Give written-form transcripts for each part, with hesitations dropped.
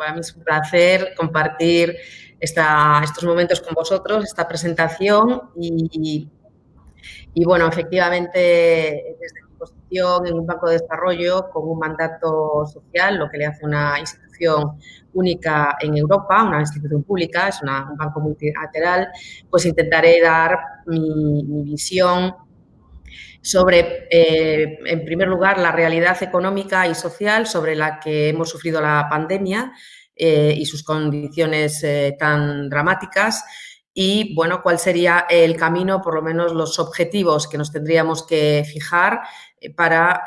para mí es un placer compartir estos momentos con vosotros, esta presentación y bueno, efectivamente, desde mi posición en un banco de desarrollo con un mandato social, lo que le hace una institución única en Europa, una institución pública, es un banco multilateral, pues intentaré dar mi visión sobre, en primer lugar, la realidad económica y social sobre la que hemos sufrido la pandemia y sus condiciones tan dramáticas y, bueno, cuál sería el camino, por lo menos los objetivos que nos tendríamos que fijar para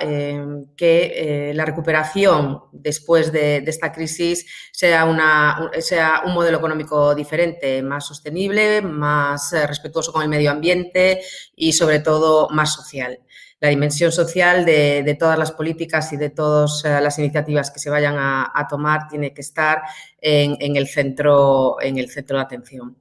que la recuperación después de esta crisis sea un modelo económico diferente, más sostenible, más respetuoso con el medio ambiente y, sobre todo, más social. La dimensión social de todas las políticas y de todas las iniciativas que se vayan a tomar tiene que estar en el centro de atención.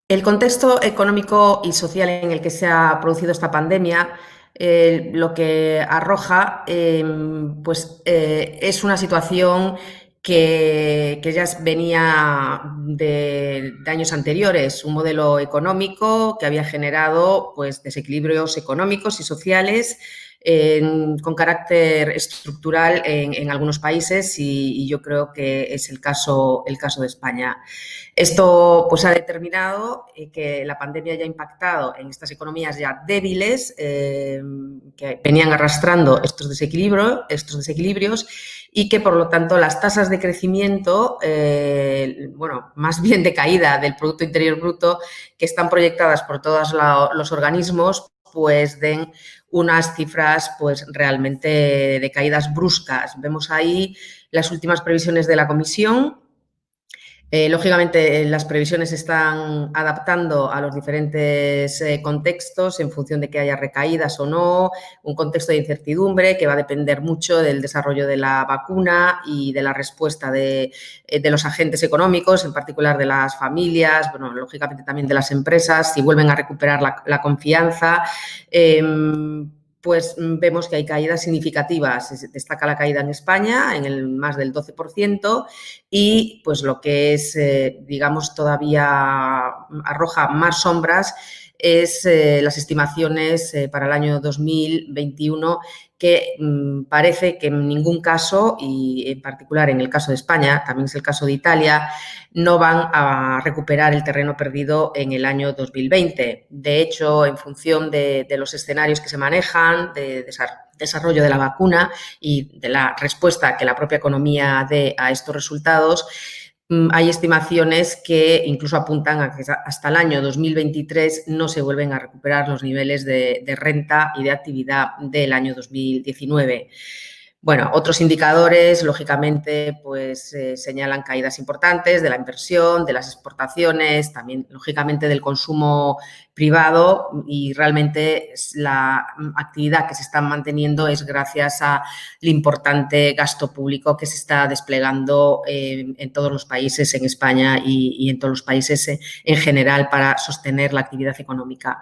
El contexto económico y social en el que se ha producido esta pandemia lo que arroja es una situación que ya venía de años anteriores, un modelo económico que había generado pues, desequilibrios económicos y sociales con carácter estructural en algunos países y yo creo que es el caso de España. Esto pues, ha determinado que la pandemia haya impactado en estas economías ya débiles que venían arrastrando estos desequilibrios y que, por lo tanto, las tasas de crecimiento, más bien de caída del Producto Interior Bruto, que están proyectadas por todos los organismos, pues den unas cifras pues realmente de caídas bruscas. Vemos ahí las últimas previsiones de la Comisión. Lógicamente, las previsiones se están adaptando a los diferentes contextos en función de que haya recaídas o no, un contexto de incertidumbre que va a depender mucho del desarrollo de la vacuna y de la respuesta de los agentes económicos, en particular de las familias, bueno, lógicamente también de las empresas, si vuelven a recuperar la confianza. Pues vemos que hay caídas significativas. Destaca la caída en España en el más del 12% y pues lo que es, digamos, todavía arroja más sombras es las estimaciones para el año 2021 que parece que en ningún caso, y en particular en el caso de España, también es el caso de Italia, no van a recuperar el terreno perdido en el año 2020. De hecho, en función de los escenarios que se manejan, de desarrollo de la vacuna y de la respuesta que la propia economía dé a estos resultados, hay estimaciones que incluso apuntan a que hasta el año 2023 no se vuelven a recuperar los niveles de renta y de actividad del año 2019. Bueno, otros indicadores, lógicamente, pues señalan caídas importantes de la inversión, de las exportaciones, también, lógicamente, del consumo privado y realmente la actividad que se está manteniendo es gracias al importante gasto público que se está desplegando en todos los países, en España y en todos los países en general para sostener la actividad económica.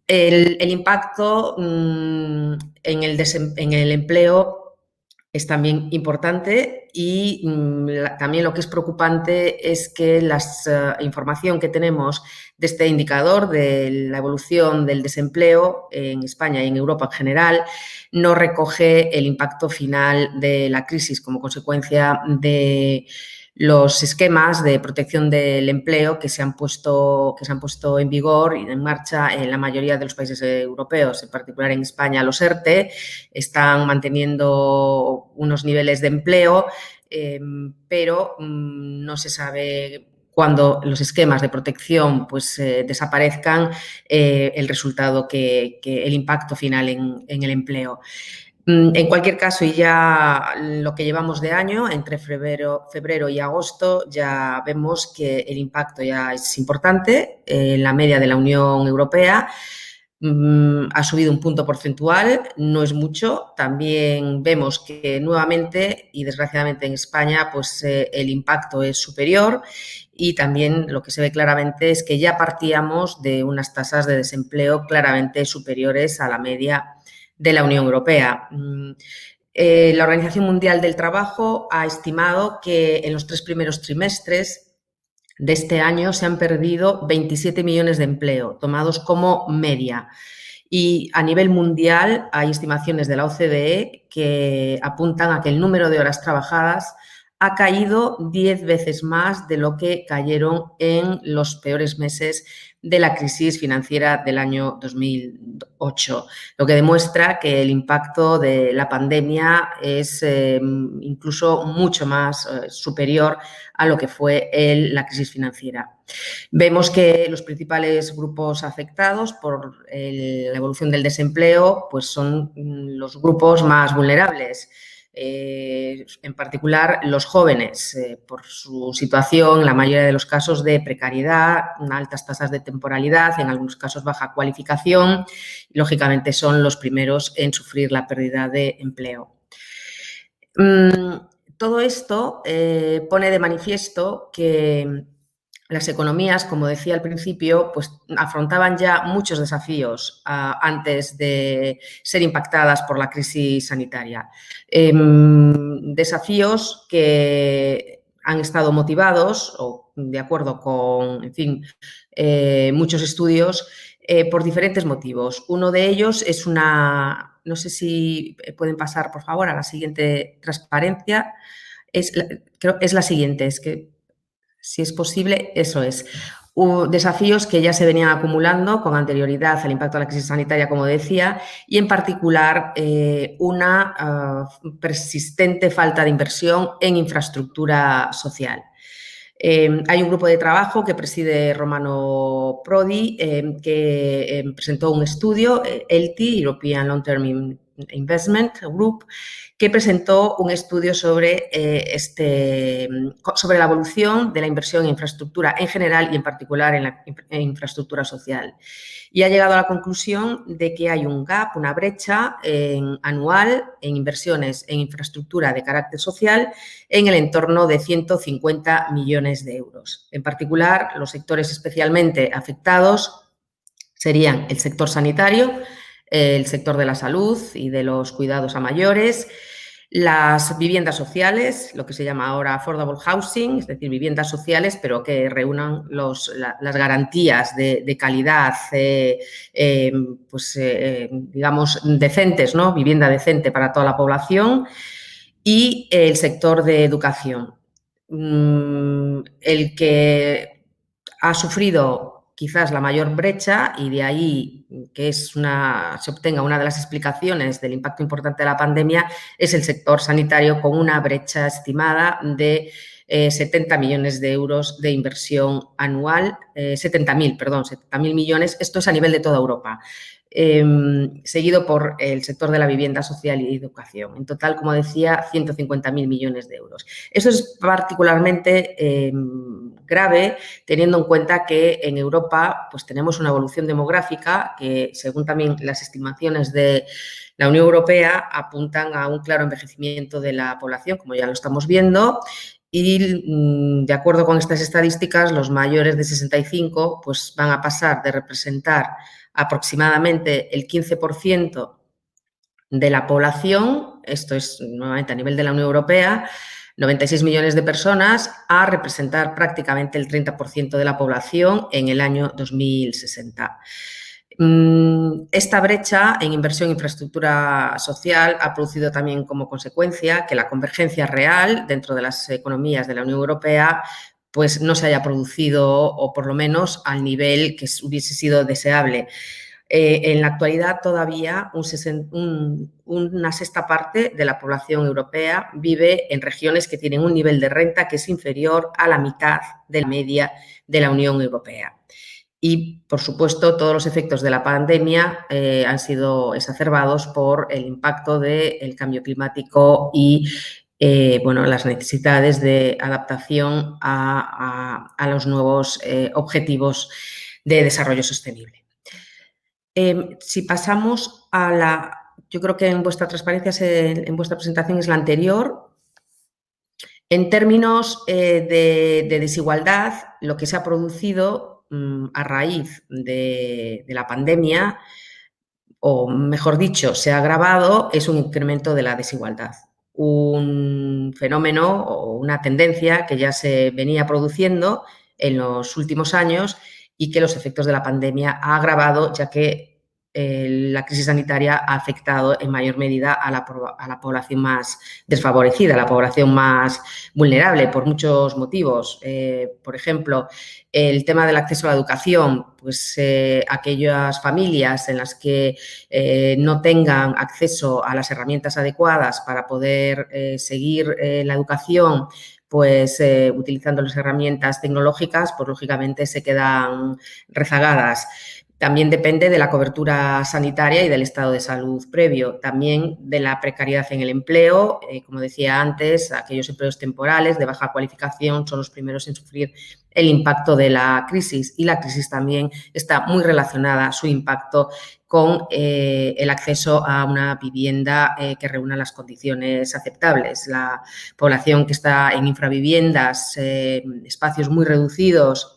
El impacto en el empleo es también importante y también lo que es preocupante es que la información que tenemos de este indicador de la evolución del desempleo en España y en Europa en general no recoge el impacto final de la crisis como consecuencia de los esquemas de protección del empleo que se han puesto en vigor y en marcha en la mayoría de los países europeos, en particular en España. Los ERTE están manteniendo unos niveles de empleo, pero no se sabe cuando los esquemas de protección pues, desaparezcan el resultado el impacto final en el empleo. En cualquier caso, y ya lo que llevamos de año, entre febrero y agosto, ya vemos que el impacto ya es importante. La media de la Unión Europea ha subido un punto porcentual, no es mucho. También vemos que nuevamente, y desgraciadamente en España, pues el impacto es superior y también lo que se ve claramente es que ya partíamos de unas tasas de desempleo claramente superiores a la media de la Unión Europea. La Organización Mundial del Trabajo ha estimado que en los 3 primeros trimestres de este año se han perdido 27 millones de empleo, tomados como media. Y a nivel mundial hay estimaciones de la OCDE que apuntan a que el número de horas trabajadas ha caído 10 veces más de lo que cayeron en los peores meses de la crisis financiera del año 2008, lo que demuestra que el impacto de la pandemia es incluso mucho más superior a lo que fue la crisis financiera. Vemos que los principales grupos afectados por la evolución del desempleo pues son los grupos más vulnerables. En particular los jóvenes, por su situación, en la mayoría de los casos de precariedad, altas tasas de temporalidad, en algunos casos baja cualificación, y lógicamente son los primeros en sufrir la pérdida de empleo. Todo esto pone de manifiesto que las economías, como decía al principio, pues afrontaban ya muchos desafíos antes de ser impactadas por la crisis sanitaria. Desafíos que han estado motivados, o de acuerdo con, en fin, muchos estudios, por diferentes motivos. Uno de ellos es una, no sé si pueden pasar, por favor, a la siguiente transparencia. Creo es la siguiente, es que si es posible, eso es. Desafíos que ya se venían acumulando con anterioridad al impacto de la crisis sanitaria, como decía, y en particular una persistente falta de inversión en infraestructura social. Hay un grupo de trabajo que preside Romano Prodi que presentó un estudio, ELTI, European Long Term Investment Group, que presentó un estudio sobre, sobre la evolución de la inversión en infraestructura en general y en particular en infraestructura social. Y ha llegado a la conclusión de que hay un gap, una brecha anual en inversiones en infraestructura de carácter social en el entorno de 150 millones de euros. En particular, los sectores especialmente afectados serían el sector sanitario, el sector de la salud y de los cuidados a mayores, las viviendas sociales, lo que se llama ahora affordable housing, es decir, viviendas sociales, pero que reúnan las garantías de calidad, digamos, decentes, ¿no? Vivienda decente para toda la población, y el sector de educación. El que ha sufrido quizás la mayor brecha y de ahí que se obtenga una de las explicaciones del impacto importante de la pandemia es el sector sanitario, con una brecha estimada de 70 millones de euros de inversión anual, 70.000 millones, esto es a nivel de toda Europa. Seguido por el sector de la vivienda social y educación. En total, como decía, 150.000 millones de euros. Eso es particularmente grave, teniendo en cuenta que en Europa pues, tenemos una evolución demográfica que, según también las estimaciones de la Unión Europea, apuntan a un claro envejecimiento de la población, como ya lo estamos viendo. Y de acuerdo con estas estadísticas, los mayores de 65 pues, van a pasar de representar aproximadamente el 15% de la población, esto es nuevamente a nivel de la Unión Europea, 96 millones de personas, a representar prácticamente el 30% de la población en el año 2060. Esta brecha en inversión en infraestructura social ha producido también como consecuencia que la convergencia real dentro de las economías de la Unión Europea pues no se haya producido, o por lo menos al nivel que hubiese sido deseable. En la actualidad todavía una sexta parte de la población europea vive en regiones que tienen un nivel de renta que es inferior a la mitad de la media de la Unión Europea. Y, por supuesto, todos los efectos de la pandemia han sido exacerbados por el impacto del cambio climático y las necesidades de adaptación a los nuevos objetivos de desarrollo sostenible. Si pasamos yo creo que en vuestra transparencia, en vuestra presentación es la anterior. En términos de desigualdad, lo que se ha producido a raíz de la pandemia o mejor dicho, se ha agravado, es un incremento de la desigualdad. Un fenómeno o una tendencia que ya se venía produciendo en los últimos años y que los efectos de la pandemia ha agravado, ya que la crisis sanitaria ha afectado en mayor medida a la población más desfavorecida, a la población más vulnerable por muchos motivos. Por ejemplo, el tema del acceso a la educación, pues aquellas familias en las que no tengan acceso a las herramientas adecuadas para poder seguir la educación, pues utilizando las herramientas tecnológicas, pues lógicamente se quedan rezagadas. También depende de la cobertura sanitaria y del estado de salud previo, también de la precariedad en el empleo. Como decía antes, aquellos empleos temporales de baja cualificación son los primeros en sufrir el impacto de la crisis, y la crisis también está muy relacionada, su impacto, con el acceso a una vivienda que reúna las condiciones aceptables. La población que está en infraviviendas, espacios muy reducidos,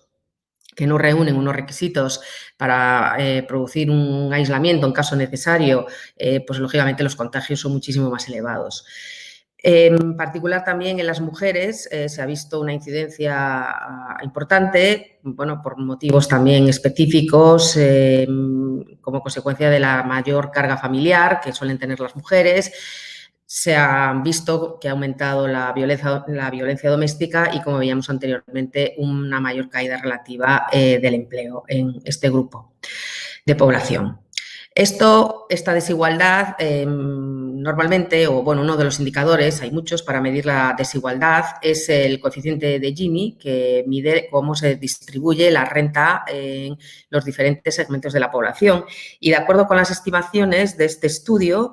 que no reúnen unos requisitos para producir un aislamiento en caso necesario, pues lógicamente los contagios son muchísimo más elevados. En particular también en las mujeres se ha visto una incidencia importante, bueno, por motivos también específicos, como consecuencia de la mayor carga familiar que suelen tener las mujeres. Se ha visto que ha aumentado la violencia doméstica y, como veíamos anteriormente, una mayor caída relativa del empleo en este grupo de población. Esta desigualdad, normalmente, o bueno, uno de los indicadores, hay muchos para medir la desigualdad, es el coeficiente de Gini, que mide cómo se distribuye la renta en los diferentes segmentos de la población. Y de acuerdo con las estimaciones de este estudio,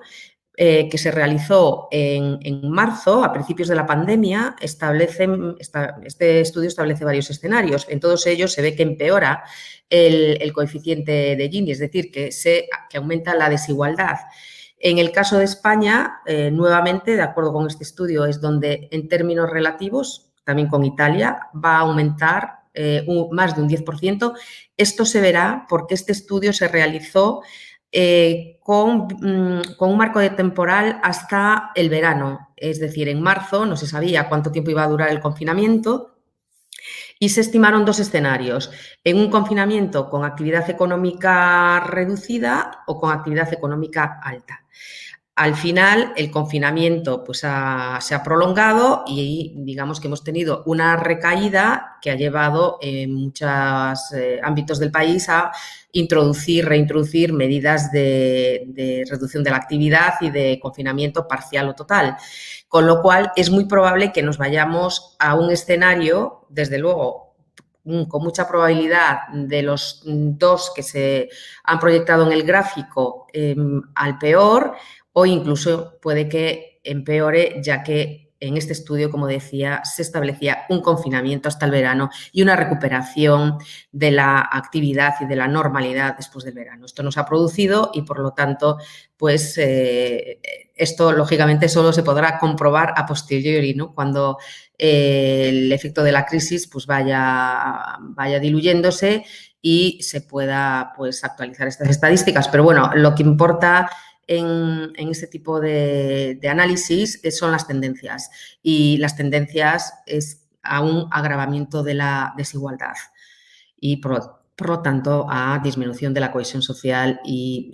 que se realizó en marzo, a principios de la pandemia, este estudio establece varios escenarios. En todos ellos se ve que empeora el coeficiente de Gini, es decir, que aumenta la desigualdad. En el caso de España, nuevamente, de acuerdo con este estudio, es donde en términos relativos, también con Italia, va a aumentar más de un 10%. Esto se verá porque este estudio se realizó con un marco de temporal hasta el verano. Es decir, en marzo no se sabía cuánto tiempo iba a durar el confinamiento y se estimaron dos escenarios: en un confinamiento con actividad económica reducida o con actividad económica alta. Al final, el confinamiento pues, se ha prolongado y digamos que hemos tenido una recaída que ha llevado en muchos ámbitos del país a reintroducir medidas de reducción de la actividad y de confinamiento parcial o total. Con lo cual, es muy probable que nos vayamos a un escenario, desde luego, con mucha probabilidad, de los dos que se han proyectado en el gráfico, al peor, o incluso puede que empeore, ya que en este estudio, como decía, se establecía un confinamiento hasta el verano y una recuperación de la actividad y de la normalidad después del verano. Esto no se ha producido y, por lo tanto, pues esto, lógicamente, solo se podrá comprobar a posteriori, ¿no? Cuando el efecto de la crisis pues vaya diluyéndose y se pueda pues actualizar estas estadísticas. Pero bueno, lo que importa en este tipo de análisis son las tendencias, y las tendencias es a un agravamiento de la desigualdad y, por lo tanto, a disminución de la cohesión social y,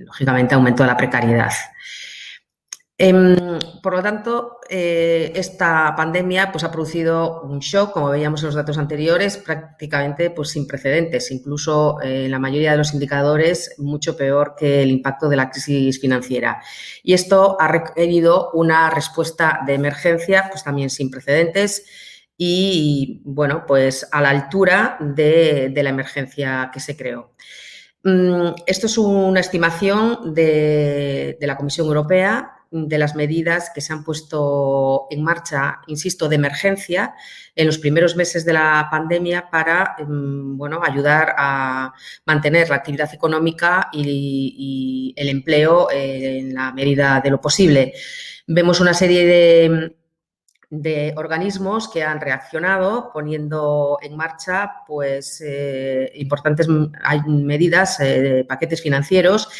lógicamente, aumento de la precariedad. Por lo tanto, esta pandemia pues, ha producido un shock, como veíamos en los datos anteriores, prácticamente pues, sin precedentes, incluso en la mayoría de los indicadores mucho peor que el impacto de la crisis financiera. Y esto ha requerido una respuesta de emergencia pues, también sin precedentes y, bueno, pues a la altura de la emergencia que se creó. Esto es una estimación de la Comisión Europea de las medidas que se han puesto en marcha, insisto, de emergencia en los primeros meses de la pandemia para, bueno, ayudar a mantener la actividad económica y el empleo en la medida de lo posible. Vemos una serie de organismos que han reaccionado poniendo en marcha pues, importantes medidas, paquetes financieros.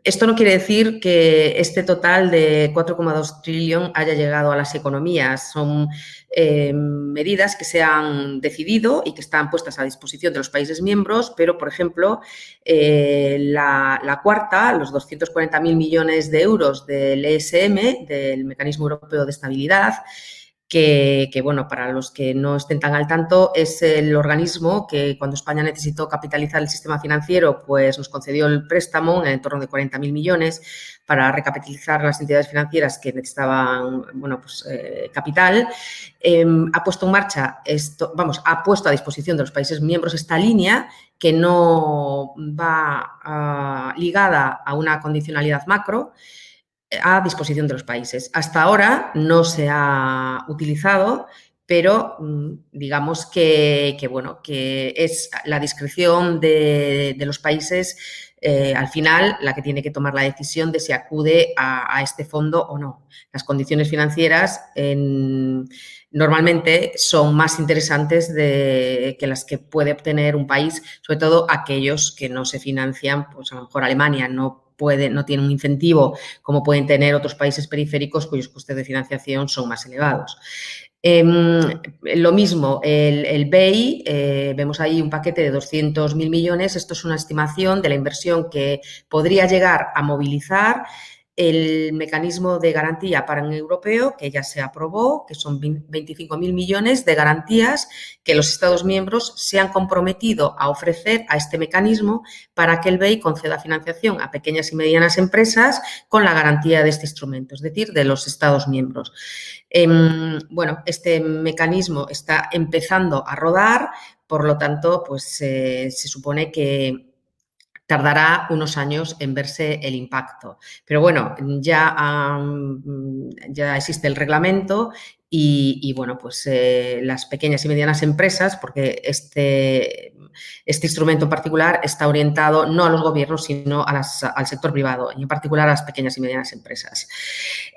Esto no quiere decir que este total de 4,2 trillón haya llegado a las economías. Son medidas que se han decidido y que están puestas a disposición de los países miembros, pero, por ejemplo, la cuarta, los 240.000 millones de euros del ESM, del Mecanismo Europeo de Estabilidad, que, bueno, para los que no estén tan al tanto, es el organismo que cuando España necesitó capitalizar el sistema financiero, pues nos concedió el préstamo en torno de 40.000 millones para recapitalizar las entidades financieras que necesitaban, bueno, pues, capital. Ha puesto en marcha esto, ha puesto a disposición de los países miembros esta línea que no va ligada a una condicionalidad macro, a disposición de los países. Hasta ahora no se ha utilizado, pero digamos bueno, que es la discreción de los países al final la que tiene que tomar la decisión de si acude a este fondo o no. Las condiciones financieras normalmente son más interesantes que las que puede obtener un país, sobre todo aquellos que no se financian, pues a lo mejor Alemania no tiene un incentivo como pueden tener otros países periféricos cuyos costes de financiación son más elevados. Lo mismo, el BEI, vemos ahí un paquete de 200.000 millones. Esto es una estimación de la inversión que podría llegar a movilizar el mecanismo de garantía para un europeo que ya se aprobó, que son 25.000 millones de garantías que los Estados miembros se han comprometido a ofrecer a este mecanismo para que el BEI conceda financiación a pequeñas y medianas empresas con la garantía de este instrumento, es decir, de los Estados miembros. Bueno, este mecanismo está empezando a rodar, por lo tanto, pues se supone que tardará unos años en verse el impacto. Pero bueno, ya existe el reglamento y bueno, pues las pequeñas y medianas empresas, porque este instrumento en particular está orientado no a los gobiernos, sino al sector privado y en particular a las pequeñas y medianas empresas.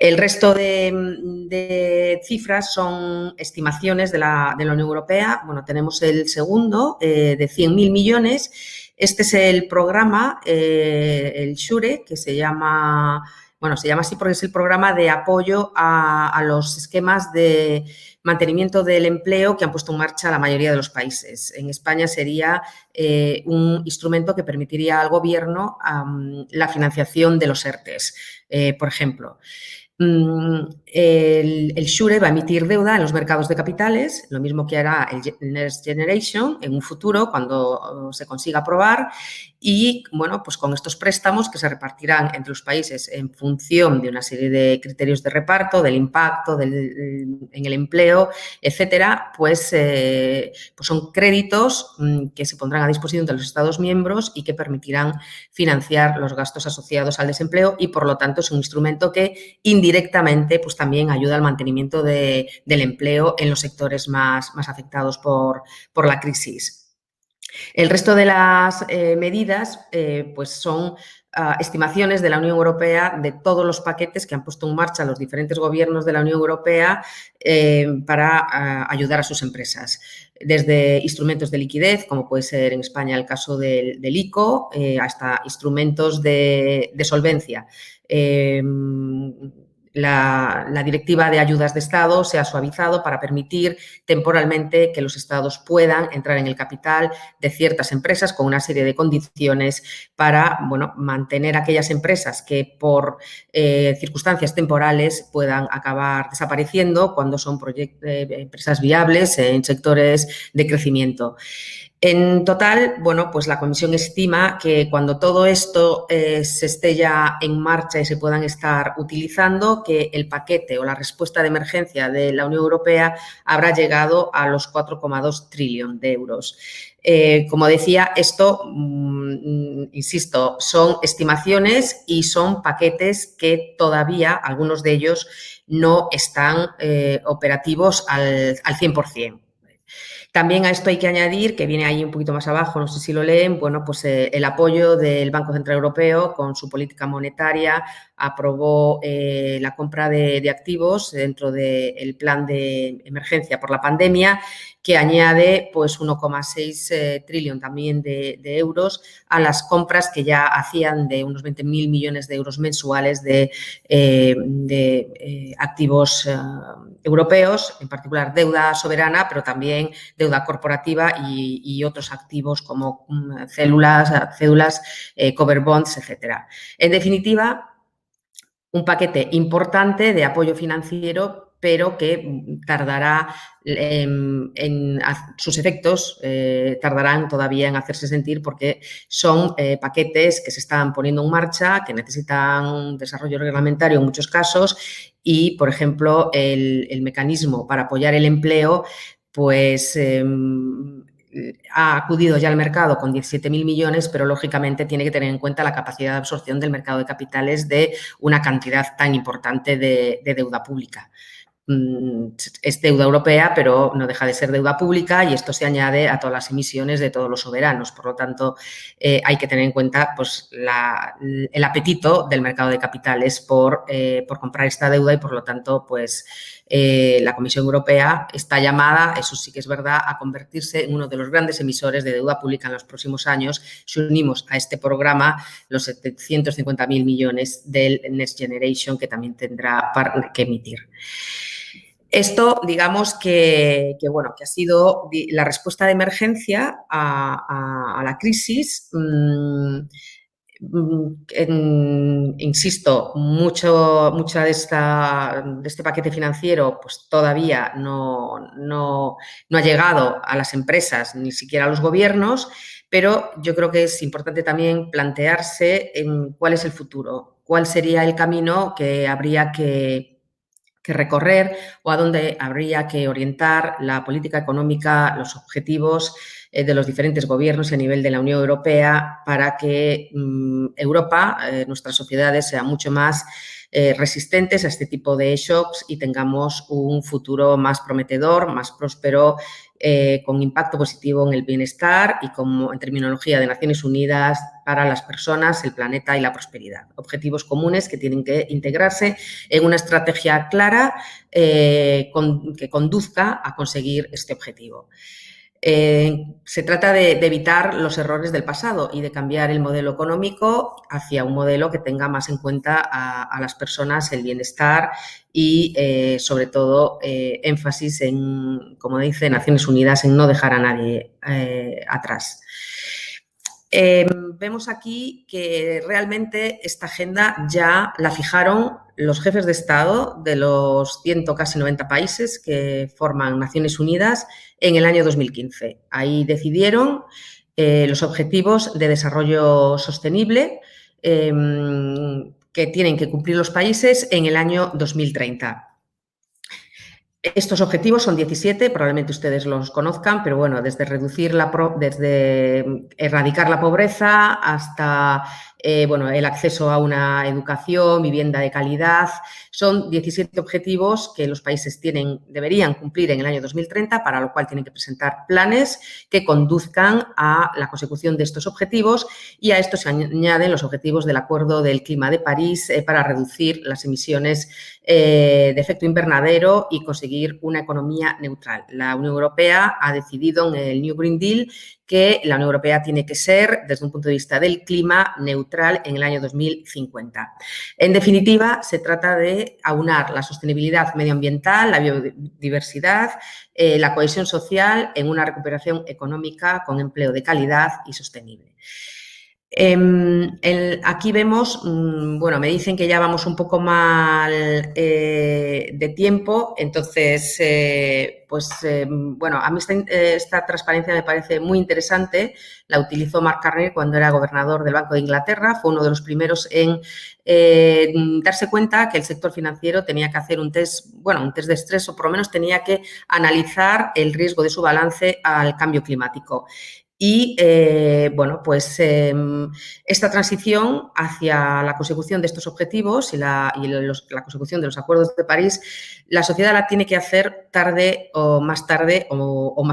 El resto de cifras son estimaciones de la Unión Europea. Bueno, tenemos el segundo de 100.000 millones. Este es el programa, el SURE, que se llama así porque es el programa de apoyo a los esquemas de mantenimiento del empleo que han puesto en marcha la mayoría de los países. En España sería un instrumento que permitiría al Gobierno la financiación de los ERTEs, por ejemplo. El SURE va a emitir deuda en los mercados de capitales, lo mismo que hará el Next Generation en un futuro cuando se consiga aprobar y, bueno, pues con estos préstamos que se repartirán entre los países en función de una serie de criterios de reparto, del impacto en el empleo, etcétera, pues son créditos que se pondrán a disposición de los Estados miembros y que permitirán financiar los gastos asociados al desempleo y, por lo tanto, es un instrumento que indirectamente pues también ayuda al mantenimiento del empleo en los sectores más afectados por la crisis. El resto de las medidas pues son estimaciones de la Unión Europea de todos los paquetes que han puesto en marcha los diferentes gobiernos de la Unión Europea para ayudar a sus empresas. Desde instrumentos de liquidez, como puede ser en España el caso del ICO, hasta instrumentos de solvencia. La directiva de ayudas de Estado se ha suavizado para permitir temporalmente que los Estados puedan entrar en el capital de ciertas empresas con una serie de condiciones para, bueno, mantener aquellas empresas que por circunstancias temporales puedan acabar desapareciendo cuando son empresas viables en sectores de crecimiento. En total, bueno, pues la Comisión estima que cuando todo esto se esté ya en marcha y se puedan estar utilizando, que el paquete o la respuesta de emergencia de la Unión Europea habrá llegado a los 4,2 trillón de euros. Como decía, esto, insisto, son estimaciones y son paquetes que todavía, algunos de ellos, no están operativos al 100%. También a esto hay que añadir, que viene ahí un poquito más abajo, no sé si lo leen, bueno, pues el apoyo del Banco Central Europeo con su política monetaria aprobó la compra de activos dentro del plan de emergencia por la pandemia, que añade pues 1,6 trillón también de euros a las compras que ya hacían de unos 20.000 millones de euros mensuales de activos europeos, en particular deuda soberana, pero también deuda corporativa y otros activos como cédulas, cover bonds, etcétera. En definitiva, un paquete importante de apoyo financiero, pero que tardará sus efectos tardarán todavía en hacerse sentir, porque son paquetes que se están poniendo en marcha, que necesitan desarrollo reglamentario en muchos casos y, por ejemplo, el mecanismo para apoyar el empleo, pues ha acudido ya al mercado con 17.000 millones, pero lógicamente tiene que tener en cuenta la capacidad de absorción del mercado de capitales de una cantidad tan importante de deuda pública. Es deuda europea, pero no deja de ser deuda pública y esto se añade a todas las emisiones de todos los soberanos. Por lo tanto, hay que tener en cuenta pues, el apetito del mercado de capitales por comprar esta deuda y, por lo tanto, pues la Comisión Europea está llamada, eso sí que es verdad, a convertirse en uno de los grandes emisores de deuda pública en los próximos años si unimos a este programa los 750.000 millones del Next Generation que también tendrá que emitir. Esto, digamos bueno, que ha sido la respuesta de emergencia a la crisis. Insisto, mucha de este paquete financiero pues todavía no ha llegado a las empresas, ni siquiera a los gobiernos, pero yo creo que es importante también plantearse cuál es el futuro, cuál sería el camino que habría que recorrer o a dónde habría que orientar la política económica, los objetivos de los diferentes gobiernos y a nivel de la Unión Europea para que Europa, nuestras sociedades, sean mucho más resistentes a este tipo de shocks y tengamos un futuro más prometedor, más próspero, con impacto positivo en el bienestar y como en terminología de Naciones Unidas para las personas, el planeta y la prosperidad. Objetivos comunes que tienen que integrarse en una estrategia clara que conduzca a conseguir este objetivo. Se trata de evitar los errores del pasado y de cambiar el modelo económico hacia un modelo que tenga más en cuenta a las personas, el bienestar y, sobre todo, énfasis en, como dice Naciones Unidas, en no dejar a nadie atrás. Vemos aquí que realmente esta agenda ya la fijaron los jefes de Estado de los casi 90 países que forman Naciones Unidas en el año 2015. Ahí decidieron los objetivos de desarrollo sostenible que tienen que cumplir los países en el año 2030. Estos objetivos son 17, probablemente ustedes los conozcan, pero bueno, desde erradicar la pobreza hasta bueno, el acceso a una educación, vivienda de calidad. Son 17 objetivos que los países deberían cumplir en el año 2030, para lo cual tienen que presentar planes que conduzcan a la consecución de estos objetivos, y a esto se añaden los objetivos del Acuerdo del Clima de París para reducir las emisiones de efecto invernadero y conseguir una economía neutral. La Unión Europea ha decidido en el New Green Deal que la Unión Europea tiene que ser, desde un punto de vista del clima, neutral en el año 2050. En definitiva, se trata de aunar la sostenibilidad medioambiental, la biodiversidad, la cohesión social en una recuperación económica con empleo de calidad y sostenible. Aquí vemos, bueno, me dicen que ya vamos un poco mal de tiempo, entonces, bueno, a mí esta transparencia me parece muy interesante. La utilizó Mark Carney cuando era gobernador del Banco de Inglaterra, fue uno de los primeros en darse cuenta que el sector financiero tenía que hacer un test de estrés, o por lo menos tenía que analizar el riesgo de su balance al cambio climático. Y, bueno, pues esta transición hacia la consecución de estos objetivos y la consecución de los acuerdos de París la sociedad la tiene que hacer tarde o más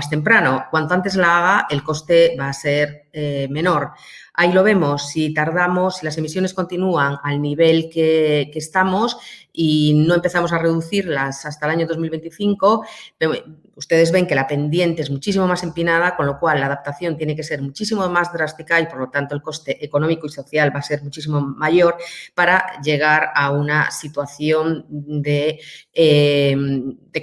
temprano. Cuanto antes la haga, el coste va a ser menor. Ahí lo vemos, si tardamos, si las emisiones continúan al nivel que estamos y no empezamos a reducirlas hasta el año 2025, ustedes ven que la pendiente es muchísimo más empinada, con lo cual la adaptación tiene que ser muchísimo más drástica y, por lo tanto, el coste económico y social va a ser muchísimo mayor para llegar a una situación de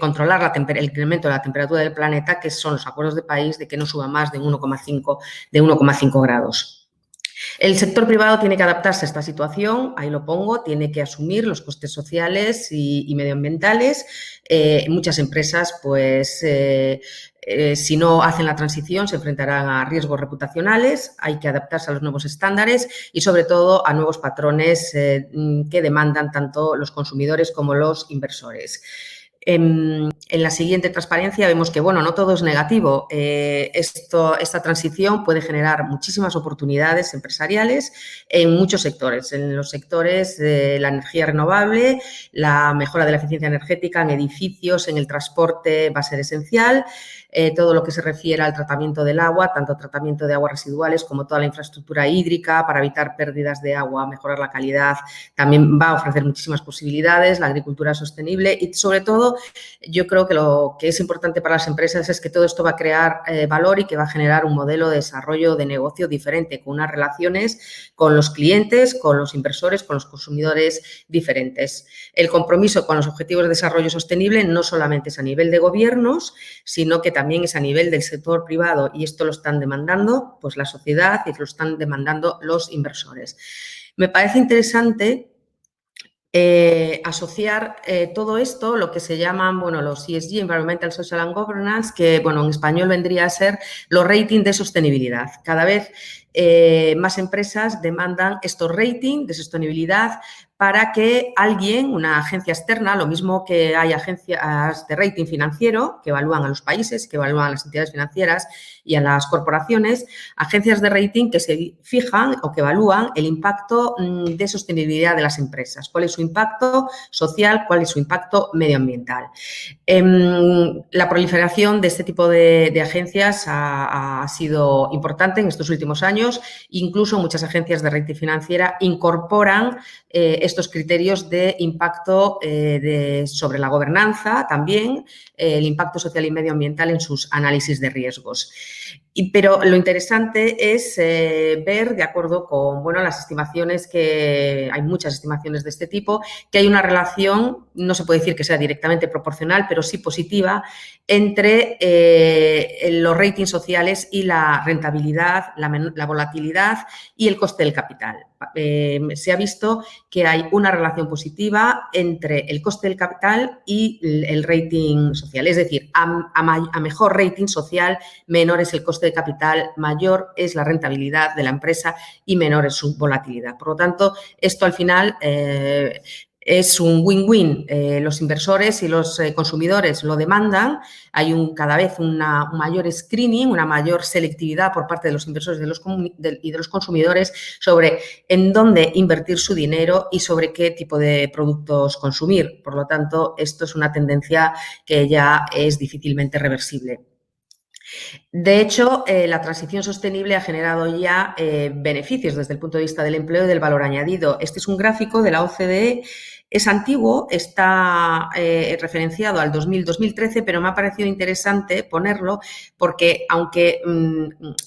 controlar el incremento de la temperatura del planeta, que son los acuerdos de París de que no suba más de 1,5 grados. El sector privado tiene que adaptarse a esta situación, ahí lo pongo, tiene que asumir los costes sociales y medioambientales. Muchas empresas, pues, si no hacen la transición, se enfrentarán a riesgos reputacionales, hay que adaptarse a los nuevos estándares y, sobre todo, a nuevos patrones que demandan tanto los consumidores como los inversores. En la siguiente transparencia vemos que, bueno, no todo es negativo. Esta transición puede generar muchísimas oportunidades empresariales en muchos sectores. En los sectores de la energía renovable, la mejora de la eficiencia energética en edificios, en el transporte va a ser esencial. Todo lo que se refiere al tratamiento del agua, tanto tratamiento de aguas residuales como toda la infraestructura hídrica para evitar pérdidas de agua, mejorar la calidad, también va a ofrecer muchísimas posibilidades. La agricultura sostenible y, sobre todo, yo creo que lo que es importante para las empresas es que todo esto va a crear valor y que va a generar un modelo de desarrollo de negocio diferente, con unas relaciones con los clientes, con los inversores, con los consumidores diferentes. El compromiso con los objetivos de desarrollo sostenible no solamente es a nivel de gobiernos, sino que también es a nivel del sector privado, y esto lo están demandando pues la sociedad y lo están demandando los inversores. Me parece interesante asociar todo esto, lo que se llaman, bueno, los ESG, Environmental, Social and Governance, que, bueno, en español vendría a ser los ratings de sostenibilidad. Cada vez más empresas demandan estos ratings de sostenibilidad para que alguien, una agencia externa, lo mismo que hay agencias de rating financiero que evalúan a los países, que evalúan a las entidades financieras y a las corporaciones, agencias de rating que se fijan o que evalúan el impacto de sostenibilidad de las empresas, cuál es su impacto social, cuál es su impacto medioambiental. La proliferación de este tipo de agencias ha sido importante en estos últimos años. Incluso muchas agencias de rating financiera incorporan estos criterios de impacto sobre la gobernanza, también el impacto social y medioambiental en sus análisis de riesgos. Pero lo interesante es ver, de acuerdo con, bueno, las estimaciones, que hay muchas estimaciones de este tipo, que hay una relación, no se puede decir que sea directamente proporcional, pero sí positiva, entre los ratings sociales y la rentabilidad, la volatilidad y el coste del capital. Se ha visto que hay una relación positiva entre el coste del capital y el rating social. Es decir, a mejor rating social, menor es el coste de capital, mayor es la rentabilidad de la empresa y menor es su volatilidad. Por lo tanto, esto al final es un win-win. Los inversores y los consumidores lo demandan. Hay cada vez un mayor screening, una mayor selectividad por parte de los inversores y de los consumidores sobre en dónde invertir su dinero y sobre qué tipo de productos consumir. Por lo tanto, esto es una tendencia que ya es difícilmente reversible. De hecho, la transición sostenible ha generado ya beneficios desde el punto de vista del empleo y del valor añadido. Este es un gráfico de la OCDE. Es antiguo, está referenciado al 2000-2013, pero me ha parecido interesante ponerlo porque, aunque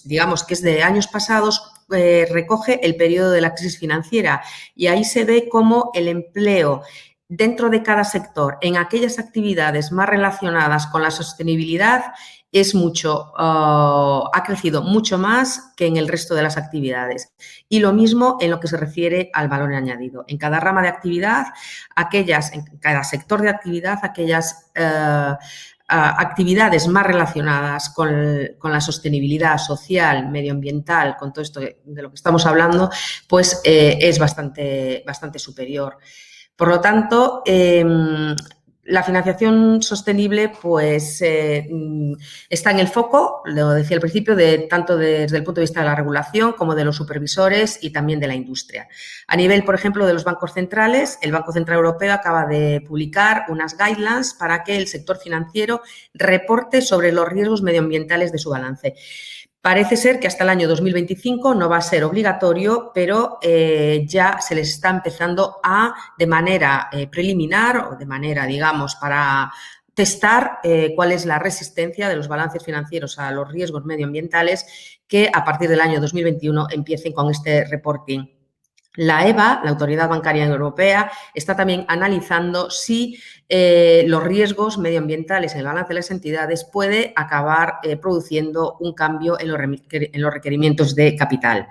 digamos que es de años pasados, recoge el periodo de la crisis financiera, y ahí se ve cómo el empleo dentro de cada sector, en aquellas actividades más relacionadas con la sostenibilidad, ha crecido mucho más que en el resto de las actividades. Y lo mismo en lo que se refiere al valor añadido. En cada rama de actividad, en cada sector de actividad, aquellas actividades más relacionadas con la sostenibilidad social, medioambiental, con todo esto de lo que estamos hablando, pues es bastante superior. Por lo tanto, la financiación sostenible pues, está en el foco, lo decía al principio, tanto desde el punto de vista de la regulación como de los supervisores y también de la industria. A nivel, por ejemplo, de los bancos centrales, el Banco Central Europeo acaba de publicar unas guidelines para que el sector financiero reporte sobre los riesgos medioambientales de su balance. Parece ser que hasta el año 2025 no va a ser obligatorio, pero ya se les está empezando de manera preliminar o de manera, digamos, para testar cuál es la resistencia de los balances financieros a los riesgos medioambientales que a partir del año 2021 empiecen con este reporting. La EBA, la Autoridad Bancaria Europea, está también analizando si los riesgos medioambientales en el balance de las entidades puede acabar produciendo un cambio en los requerimientos de capital.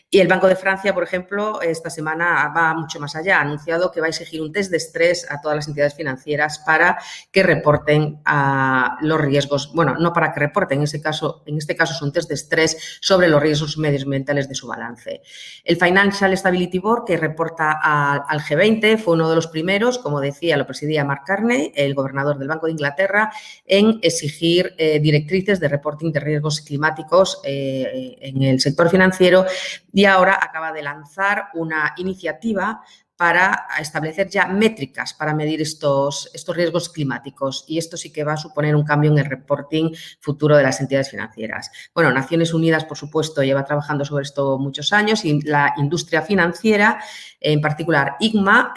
Y el Banco de Francia, por ejemplo, esta semana va mucho más allá. Ha anunciado que va a exigir un test de estrés a todas las entidades financieras para que reporten los riesgos. Bueno, no para que reporten, en este caso es un test de estrés sobre los riesgos medioambientales de su balance. El Financial Stability Board, que reporta al G20, fue uno de los primeros, como decía, lo presidía Mark Carney, el gobernador del Banco de Inglaterra, en exigir directrices de reporting de riesgos climáticos en el sector financiero. Y ahora acaba de lanzar una iniciativa para establecer ya métricas para medir estos riesgos climáticos. Y esto sí que va a suponer un cambio en el reporting futuro de las entidades financieras. Bueno, Naciones Unidas, por supuesto, lleva trabajando sobre esto muchos años y la industria financiera, en particular ICMA,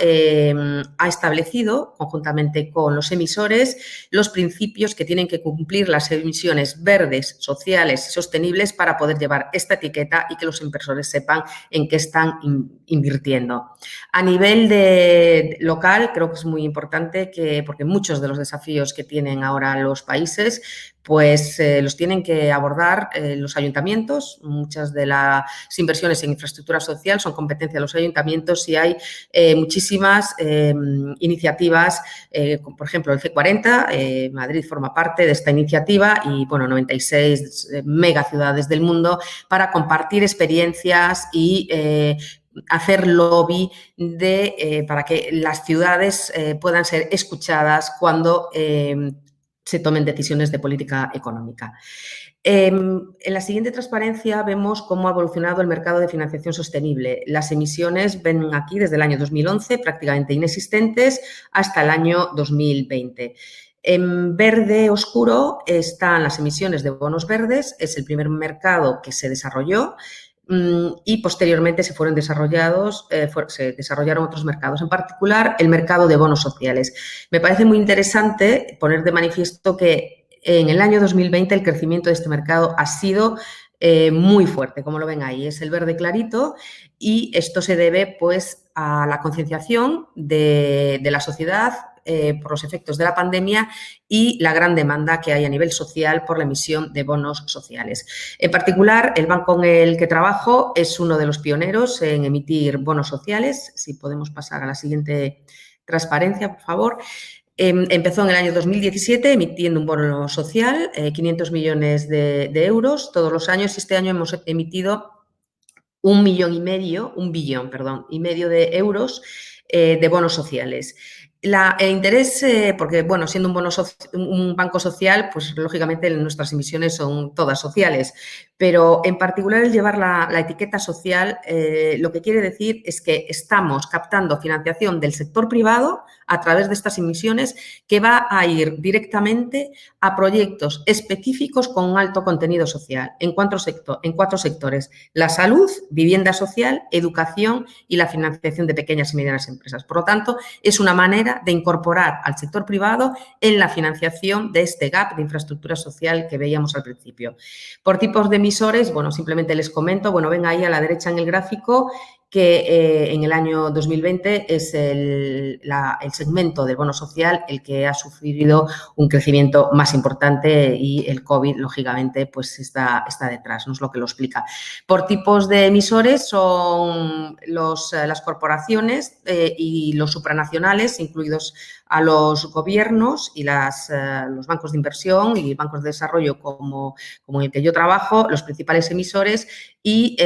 ha establecido, conjuntamente con los emisores, los principios que tienen que cumplir las emisiones verdes, sociales y sostenibles para poder llevar esta etiqueta y que los inversores sepan en qué están invirtiendo. A nivel local, creo que es muy importante porque muchos de los desafíos que tienen ahora los países pues los tienen que abordar los ayuntamientos. Muchas de las inversiones en infraestructura social son competencia de los ayuntamientos y hay muchísimas iniciativas, por ejemplo, el C40, Madrid forma parte de esta iniciativa y, bueno, 96 megaciudades del mundo para compartir experiencias y hacer lobby para que las ciudades puedan ser escuchadas cuando se tomen decisiones de política económica. En la siguiente transparencia vemos cómo ha evolucionado el mercado de financiación sostenible. Las emisiones ven aquí desde el año 2011 prácticamente inexistentes hasta el año 2020. En verde oscuro están las emisiones de bonos verdes, es el primer mercado que se desarrolló y posteriormente se desarrollaron otros mercados, en particular el mercado de bonos sociales. Me parece muy interesante poner de manifiesto que en el año 2020 el crecimiento de este mercado ha sido muy fuerte, como lo ven ahí, es el verde clarito y esto se debe pues a la concienciación de la sociedad por los efectos de la pandemia y la gran demanda que hay a nivel social por la emisión de bonos sociales. En particular, el banco en el que trabajo es uno de los pioneros en emitir bonos sociales. Si podemos pasar a la siguiente transparencia, por favor. Empezó en el año 2017 emitiendo un bono social, 500 millones de euros todos los años y este año hemos emitido 1,5 billón de euros de bonos sociales. El interés, porque, bueno, siendo un banco social, pues, lógicamente, nuestras emisiones son todas sociales, pero, en particular, el llevar la etiqueta social, lo que quiere decir es que estamos captando financiación del sector privado a través de estas emisiones que va a ir directamente a proyectos específicos con un alto contenido social en cuatro sectores: la salud, vivienda social, educación y la financiación de pequeñas y medianas empresas. Por lo tanto, es una manera de incorporar al sector privado en la financiación de este gap de infraestructura social que veíamos al principio. Por tipos de emisores, bueno, simplemente les comento, bueno, ven ahí a la derecha en el gráfico que en el año 2020 es el segmento del bono social el que ha sufrido un crecimiento más importante y el COVID, lógicamente, pues está detrás, no es lo que lo explica. Por tipos de emisores son las corporaciones y los supranacionales, incluidos a los gobiernos y los bancos de inversión y bancos de desarrollo como en el que yo trabajo, los principales emisores y,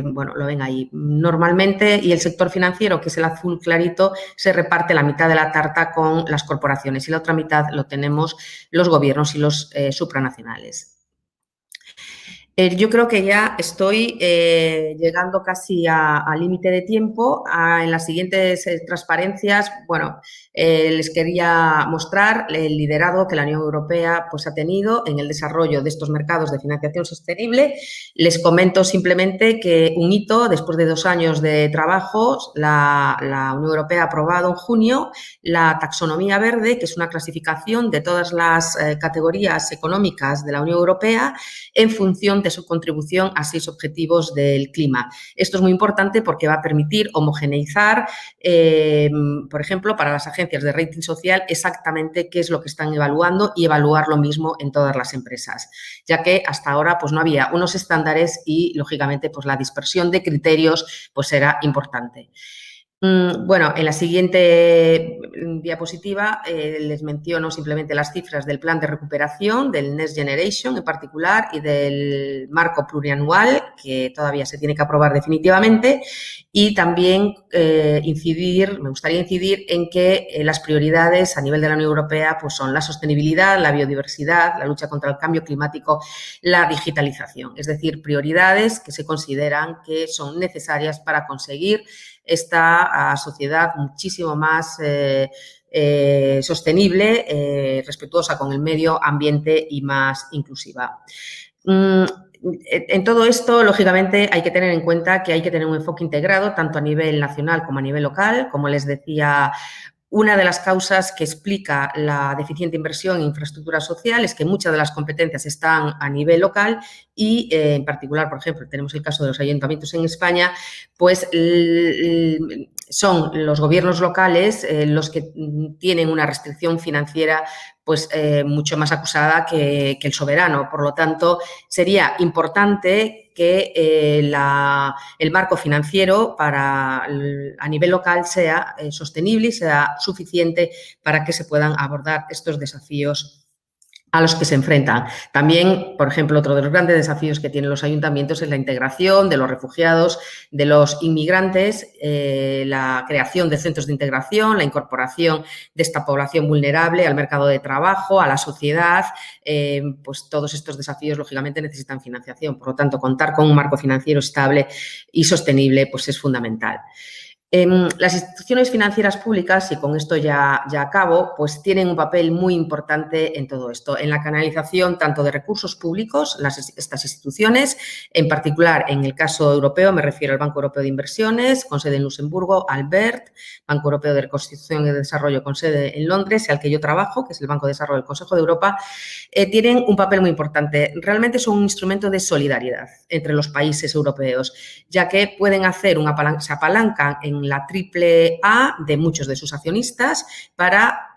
bueno, lo ven ahí. Normalmente, y el sector financiero, que es el azul clarito, se reparte la mitad de la tarta con las corporaciones y la otra mitad lo tenemos los gobiernos y los supranacionales. Yo creo que ya estoy llegando casi al límite de tiempo. En las siguientes transparencias, bueno, les quería mostrar el liderazgo que la Unión Europea pues, ha tenido en el desarrollo de estos mercados de financiación sostenible. Les comento simplemente que un hito, después de 2 años de trabajo, la Unión Europea ha aprobado en junio la taxonomía verde, que es una clasificación de todas las categorías económicas de la Unión Europea en función de su contribución a 6 objetivos del clima. Esto es muy importante porque va a permitir homogeneizar, por ejemplo, para las agencias de rating social, exactamente qué es lo que están evaluando y evaluar lo mismo en todas las empresas, ya que hasta ahora pues, no había unos estándares y, lógicamente, pues, la dispersión de criterios pues, era importante. Bueno, en la siguiente diapositiva les menciono simplemente las cifras del plan de recuperación, del Next Generation en particular y del marco plurianual, que todavía se tiene que aprobar definitivamente, y también me gustaría incidir en que las prioridades a nivel de la Unión Europea pues son la sostenibilidad, la biodiversidad, la lucha contra el cambio climático, la digitalización, es decir, prioridades que se consideran que son necesarias para conseguir esta sociedad muchísimo más sostenible, respetuosa con el medio ambiente y más inclusiva. En todo esto, lógicamente, hay que tener en cuenta que hay que tener un enfoque integrado tanto a nivel nacional como a nivel local. Como les decía, una de las causas que explica la deficiente inversión en infraestructura social es que muchas de las competencias están a nivel local y, en particular, por ejemplo, tenemos el caso de los ayuntamientos en España, pues son los gobiernos locales los que tienen una restricción financiera pues mucho más acusada que el soberano. Por lo tanto, sería importante que el marco financiero a nivel local sea sostenible y sea suficiente para que se puedan abordar estos desafíos a los que se enfrentan. También, por ejemplo, otro de los grandes desafíos que tienen los ayuntamientos es la integración de los refugiados, de los inmigrantes, la creación de centros de integración, la incorporación de esta población vulnerable al mercado de trabajo, a la sociedad. Pues todos estos desafíos, lógicamente, necesitan financiación. Por lo tanto, contar con un marco financiero estable y sostenible pues es fundamental. Las instituciones financieras públicas, y con esto ya acabo, pues tienen un papel muy importante en todo esto, en la canalización tanto de recursos públicos, estas instituciones, en particular en el caso europeo, me refiero al Banco Europeo de Inversiones, con sede en Luxemburgo, al BERD, Banco Europeo de Reconstrucción y Desarrollo, con sede en Londres, y al que yo trabajo, que es el Banco de Desarrollo del Consejo de Europa, tienen un papel muy importante. Realmente son un instrumento de solidaridad entre los países europeos, ya que pueden hacer se apalancan en la triple A de muchos de sus accionistas para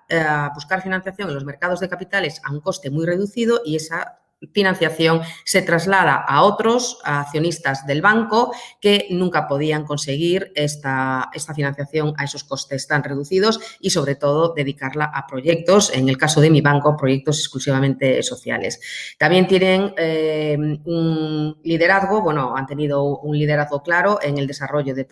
buscar financiación en los mercados de capitales a un coste muy reducido y esa financiación se traslada a otros accionistas del banco que nunca podían conseguir esta financiación a esos costes tan reducidos y, sobre todo, dedicarla a proyectos, en el caso de mi banco, proyectos exclusivamente sociales. También tienen un liderazgo, bueno, han tenido un liderazgo claro en el desarrollo de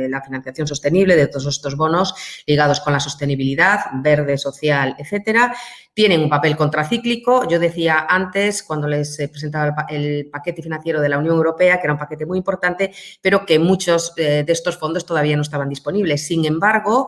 la financiación sostenible, de todos estos bonos ligados con la sostenibilidad, verde, social, etcétera. Tienen un papel contracíclico. Yo decía antes, cuando les presentaba el paquete financiero de la Unión Europea, que era un paquete muy importante, pero que muchos de estos fondos todavía no estaban disponibles. Sin embargo,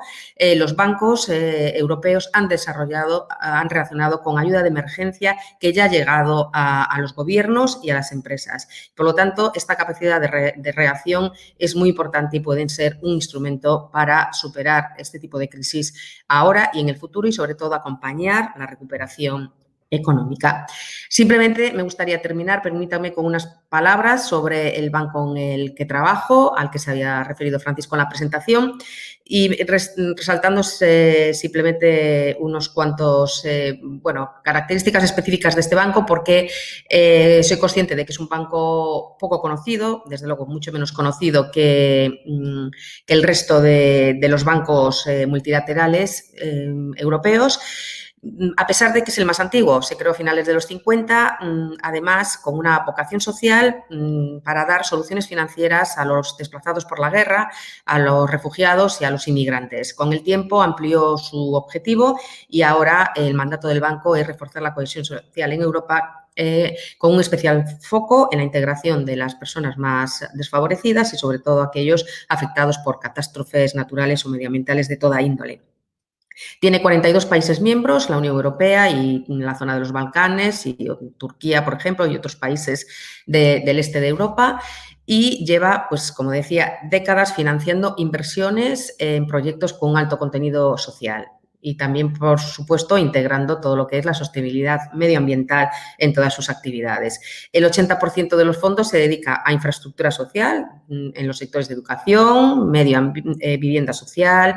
los bancos europeos han reaccionado con ayuda de emergencia que ya ha llegado a los gobiernos y a las empresas. Por lo tanto, esta capacidad de reacción es muy importante y pueden ser un instrumento para superar este tipo de crisis ahora y en el futuro y, sobre todo, acompañar la recuperación económica. Simplemente me gustaría terminar, permítame, con unas palabras sobre el banco en el que trabajo, al que se había referido Francisco en la presentación, y resaltando simplemente unos cuantos, características específicas de este banco, porque soy consciente de que es un banco poco conocido, desde luego mucho menos conocido que el resto de los bancos multilaterales europeos. A pesar de que es el más antiguo, se creó a finales de los 50, además con una vocación social para dar soluciones financieras a los desplazados por la guerra, a los refugiados y a los inmigrantes. Con el tiempo amplió su objetivo y ahora el mandato del banco es reforzar la cohesión social en Europa con un especial foco en la integración de las personas más desfavorecidas y sobre todo aquellos afectados por catástrofes naturales o medioambientales de toda índole. Tiene 42 países miembros, la Unión Europea y la zona de los Balcanes, y Turquía, por ejemplo, y otros países del este de Europa, y lleva, pues como decía, décadas financiando inversiones en proyectos con un alto contenido social. Y también, por supuesto, integrando todo lo que es la sostenibilidad medioambiental en todas sus actividades. El 80% de los fondos se dedica a infraestructura social en los sectores de educación, vivienda social,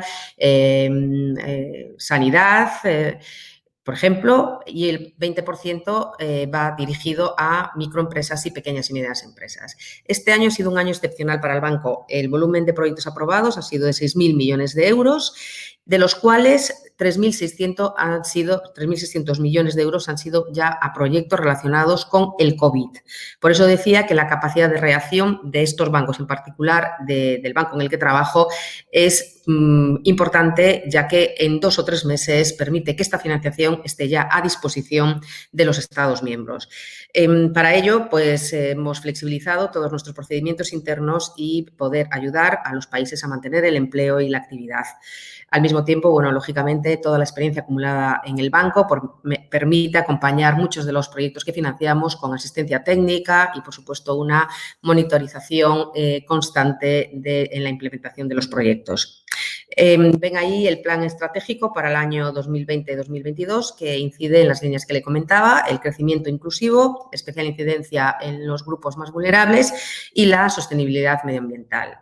sanidad, por ejemplo, y el 20% va dirigido a microempresas y pequeñas y medianas empresas. Este año ha sido un año excepcional para el banco. El volumen de proyectos aprobados ha sido de 6.000 millones de euros, de los cuales 3.600 millones de euros han sido ya a proyectos relacionados con el COVID. Por eso decía que la capacidad de reacción de estos bancos, en particular del banco en el que trabajo, es importante, ya que en 2 o 3 meses permite que esta financiación esté ya a disposición de los Estados miembros. Para ello, pues hemos flexibilizado todos nuestros procedimientos internos y poder ayudar a los países a mantener el empleo y la actividad. Al mismo tiempo, bueno, lógicamente, toda la experiencia acumulada en el banco permite acompañar muchos de los proyectos que financiamos con asistencia técnica y, por supuesto, una monitorización constante en la implementación de los proyectos. Ven ahí el plan estratégico para el año 2020-2022, que incide en las líneas que le comentaba: el crecimiento inclusivo, especial incidencia en los grupos más vulnerables, y la sostenibilidad medioambiental.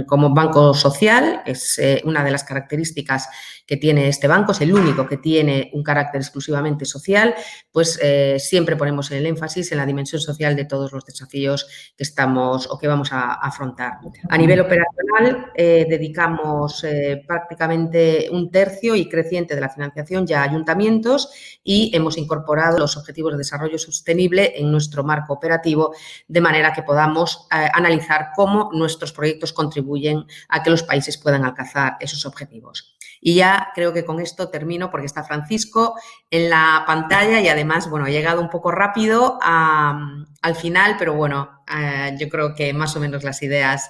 Como banco social, es una de las características que tiene este banco, es el único que tiene un carácter exclusivamente social, pues siempre ponemos el énfasis en la dimensión social de todos los desafíos que estamos o que vamos a afrontar. A nivel operacional, dedicamos prácticamente 1/3 y creciente de la financiación ya a ayuntamientos, y hemos incorporado los objetivos de desarrollo sostenible en nuestro marco operativo, de manera que podamos analizar cómo nuestros proyectos contribuyen a que los países puedan alcanzar esos objetivos. Y ya creo que con esto termino, porque está Francisco en la pantalla y además, bueno, he llegado un poco rápido al final, pero bueno, yo creo que más o menos las ideas,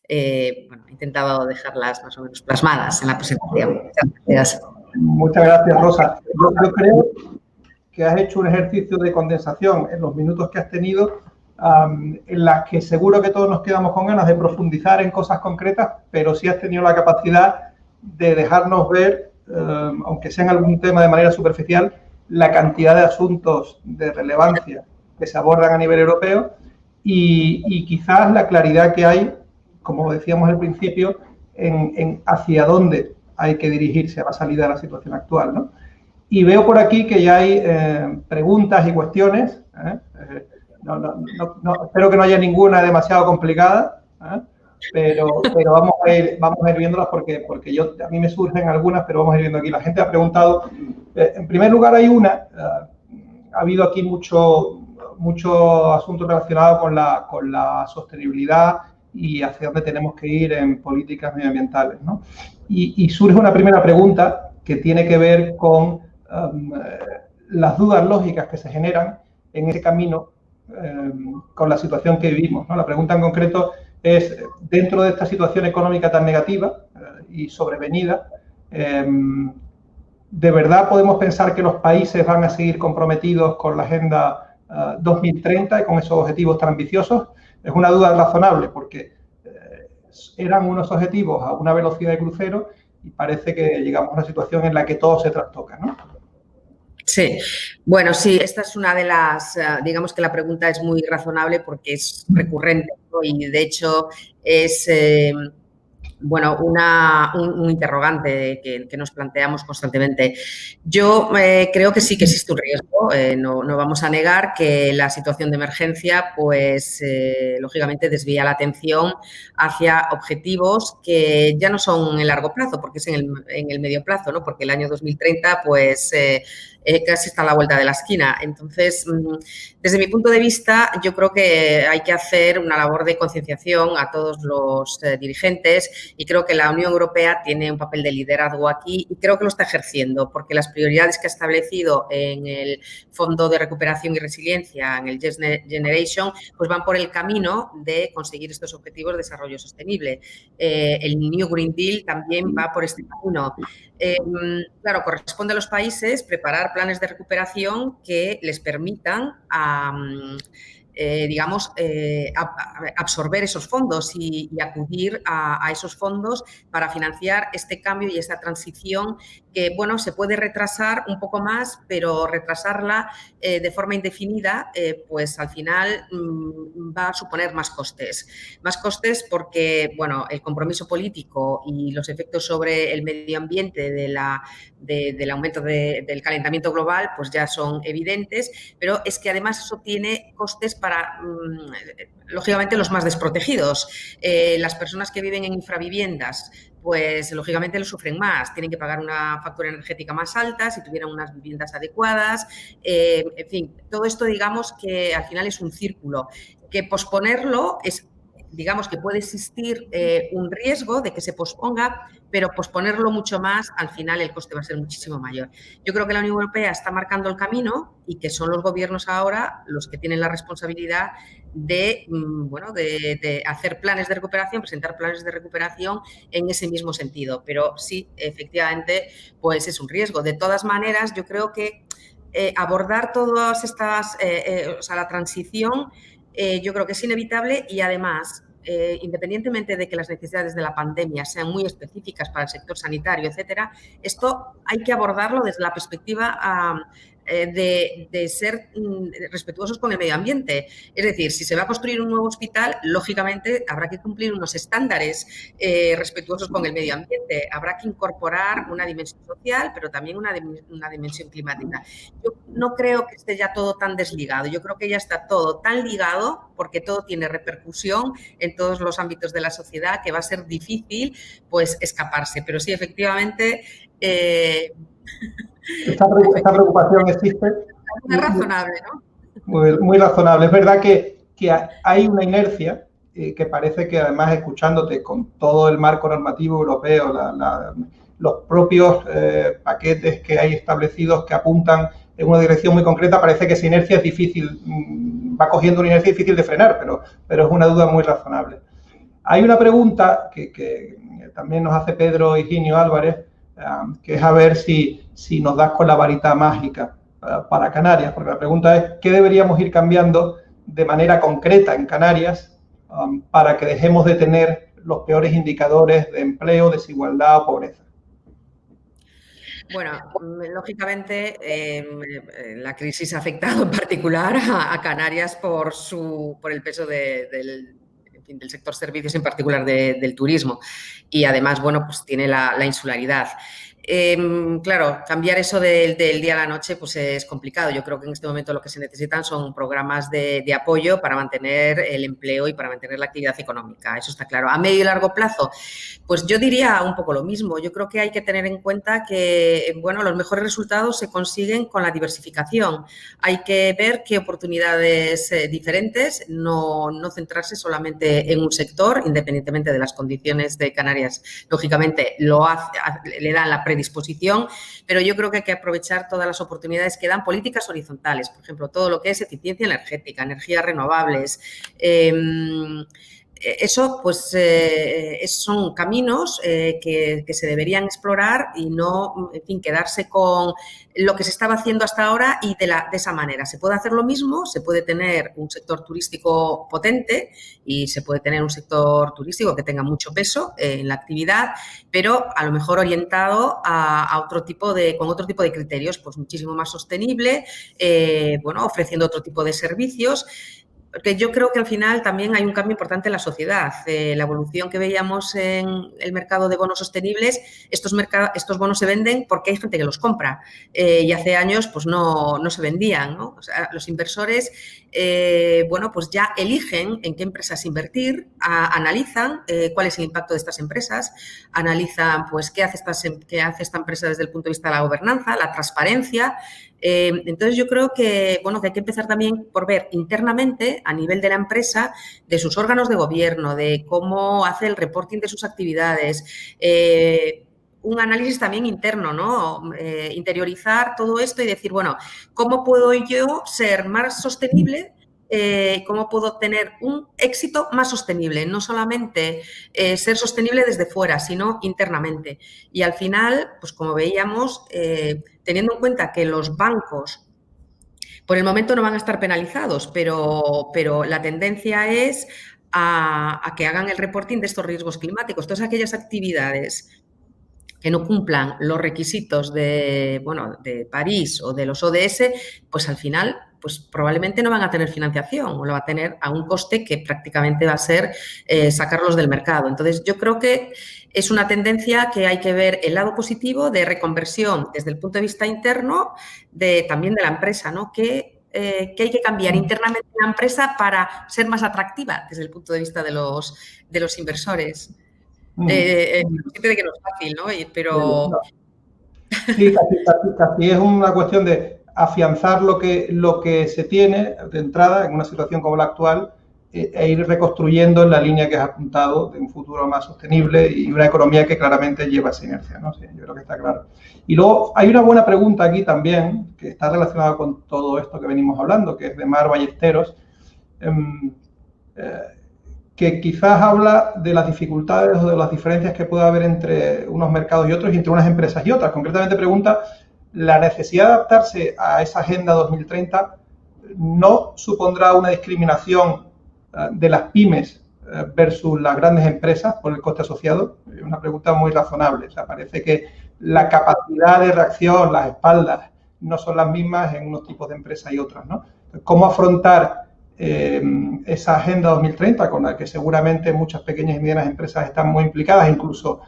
he intentado dejarlas más o menos plasmadas en la presentación. Muchas gracias. Muchas gracias, Rosa. Yo creo que has hecho un ejercicio de condensación en los minutos que has tenido, en las que seguro que todos nos quedamos con ganas de profundizar en cosas concretas, pero sí has tenido la capacidad de dejarnos ver, aunque sea en algún tema de manera superficial, la cantidad de asuntos de relevancia que se abordan a nivel europeo y quizás la claridad que hay, como decíamos al principio, en hacia dónde hay que dirigirse a la salida de la situación actual, ¿no? Y veo por aquí que ya hay preguntas y cuestiones. Espero que no haya ninguna demasiado complicada, pero vamos a ir viéndolas porque a mí me surgen algunas, pero vamos a ir viendo aquí. La gente ha preguntado, en primer lugar ha habido aquí mucho asunto relacionado con la sostenibilidad y hacia dónde tenemos que ir en políticas medioambientales, ¿no? Y surge una primera pregunta que tiene que ver con las dudas lógicas que se generan en ese camino con la situación que vivimos, ¿no? La pregunta en concreto es, dentro de esta situación económica tan negativa y sobrevenida, ¿de verdad podemos pensar que los países van a seguir comprometidos con la Agenda 2030 y con esos objetivos tan ambiciosos? Es una duda razonable porque eran unos objetivos a una velocidad de crucero y parece que llegamos a una situación en la que todo se trastoca, ¿no? Sí, bueno, sí, esta es una de las, digamos que la pregunta es muy razonable porque es recurrente, ¿no? Y de hecho es, bueno, un interrogante que nos planteamos constantemente. Yo creo que sí que existe un riesgo, no vamos a negar que la situación de emergencia, pues, lógicamente desvía la atención hacia objetivos que ya no son en largo plazo, porque es en el medio plazo, ¿no? Porque el año 2030, pues, casi está a la vuelta de la esquina. Entonces, desde mi punto de vista, yo creo que hay que hacer una labor de concienciación a todos los dirigentes y creo que la Unión Europea tiene un papel de liderazgo aquí y creo que lo está ejerciendo porque las prioridades que ha establecido en el Fondo de Recuperación y Resiliencia, en el Next Generation, pues van por el camino de conseguir estos objetivos de desarrollo sostenible. El New Green Deal también va por este camino. Claro, corresponde a los países preparar planes de recuperación que les permitan digamos, absorber esos fondos y acudir a esos fondos para financiar este cambio y esta transición que, bueno, se puede retrasar un poco más, pero retrasarla de forma indefinida, pues al final va a suponer más costes. Más costes porque, bueno, el compromiso político y los efectos sobre el medio ambiente del aumento del calentamiento global, pues ya son evidentes, pero es que además eso tiene costes para, lógicamente, los más desprotegidos. Las personas que viven en infraviviendas, pues lógicamente lo sufren más, tienen que pagar una factura energética más alta si tuvieran unas viviendas adecuadas, en fin, todo esto digamos que al final es un círculo, que posponerlo es, digamos que puede existir un riesgo de que se posponga, pero posponerlo mucho más, al final el coste va a ser muchísimo mayor. Yo creo que la Unión Europea está marcando el camino y que son los gobiernos ahora los que tienen la responsabilidad de, bueno, de hacer planes de recuperación, presentar planes de recuperación en ese mismo sentido. Pero sí, efectivamente, pues es un riesgo. De todas maneras, yo creo que abordar todas estas, o sea, la transición, yo creo que es inevitable y además, independientemente de que las necesidades de la pandemia sean muy específicas para el sector sanitario, etcétera, esto hay que abordarlo desde la perspectiva de ser respetuosos con el medio ambiente. Es decir, si se va a construir un nuevo hospital, lógicamente habrá que cumplir unos estándares respetuosos con el medio ambiente. Habrá que incorporar una dimensión social, pero también una dimensión climática. Yo no creo que esté ya todo tan desligado. Yo creo que ya está todo tan ligado porque todo tiene repercusión en todos los ámbitos de la sociedad que va a ser difícil, pues, escaparse. Pero sí, efectivamente... Esta preocupación existe. Es razonable, ¿no? Muy razonable. Es verdad que hay una inercia que parece que, además, escuchándote con todo el marco normativo europeo, los propios paquetes que hay establecidos que apuntan en una dirección muy concreta, parece que esa inercia es difícil, va cogiendo una inercia difícil de frenar, pero es una duda muy razonable. Hay una pregunta que también nos hace Pedro Higinio Álvarez, que es a ver si nos das con la varita mágica para Canarias, porque la pregunta es ¿qué deberíamos ir cambiando de manera concreta en Canarias para que dejemos de tener los peores indicadores de empleo, desigualdad o pobreza? Bueno, lógicamente la crisis ha afectado en particular a Canarias por el peso del sector servicios, en particular del turismo. Y además, bueno, pues tiene la insularidad. Claro, cambiar eso del día a la noche pues es complicado. Yo creo que en este momento lo que se necesitan son programas de apoyo para mantener el empleo y para mantener la actividad económica. Eso está claro. A medio y largo plazo, pues yo diría un poco lo mismo. Yo creo que hay que tener en cuenta que, bueno, los mejores resultados se consiguen con la diversificación. Hay que ver qué oportunidades diferentes, no centrarse solamente en un sector, independientemente de las condiciones de Canarias. Lógicamente, le dan la predisposición, pero yo creo que hay que aprovechar todas las oportunidades que dan políticas horizontales, por ejemplo, todo lo que es eficiencia energética, energías renovables, eso, pues, son caminos que se deberían explorar y no, en fin, quedarse con lo que se estaba haciendo hasta ahora y de esa manera. Se puede hacer lo mismo, se puede tener un sector turístico potente y se puede tener un sector turístico que tenga mucho peso en la actividad, pero a lo mejor orientado a con otro tipo de criterios, pues muchísimo más sostenible, bueno, ofreciendo otro tipo de servicios. Porque yo creo que al final también hay un cambio importante en la sociedad. La evolución que veíamos en el mercado de bonos sostenibles, estos bonos se venden porque hay gente que los compra y hace años pues no se vendían, ¿no? O sea, los inversores, bueno, pues ya eligen en qué empresas invertir, analizan cuál es el impacto de estas empresas, analizan pues qué hace esta empresa desde el punto de vista de la gobernanza, la transparencia. Entonces, yo creo que, bueno, que hay que empezar también por ver internamente, a nivel de la empresa, de sus órganos de gobierno, de cómo hace el reporting de sus actividades, un análisis también interno, ¿no? Interiorizar todo esto y decir, bueno, ¿cómo puedo yo ser más sostenible? Cómo puedo tener un éxito más sostenible, no solamente ser sostenible desde fuera, sino internamente. Y al final, pues como veíamos, teniendo en cuenta que los bancos por el momento no van a estar penalizados, pero la tendencia es a que hagan el reporting de estos riesgos climáticos. Todas aquellas actividades que no cumplan los requisitos de París o de los ODS, pues al final pues probablemente no van a tener financiación o lo va a tener a un coste que prácticamente va a ser sacarlos del mercado. Entonces, yo creo que es una tendencia que hay que ver el lado positivo de reconversión desde el punto de vista interno también de la empresa, ¿no? Que hay que cambiar internamente la empresa para ser más atractiva desde el punto de vista de los inversores. De que no es fácil, ¿no? Pero... Sí, casi es una cuestión de afianzar lo que se tiene de entrada en una situación como la actual e ir reconstruyendo en la línea que has apuntado de un futuro más sostenible y una economía que claramente lleva esa inercia, ¿no? Sí, yo creo que está claro. Y luego hay una buena pregunta aquí también que está relacionada con todo esto que venimos hablando, que es de Mar Ballesteros, que quizás habla de las dificultades o de las diferencias que puede haber entre unos mercados y otros y entre unas empresas y otras. Concretamente pregunta, ¿la necesidad de adaptarse a esa Agenda 2030 no supondrá una discriminación de las pymes versus las grandes empresas por el coste asociado? Es una pregunta muy razonable. O sea, parece que la capacidad de reacción, las espaldas, no son las mismas en unos tipos de empresas y otras, ¿no? ¿Cómo afrontar esa Agenda 2030 con la que seguramente muchas pequeñas y medianas empresas están muy implicadas, incluso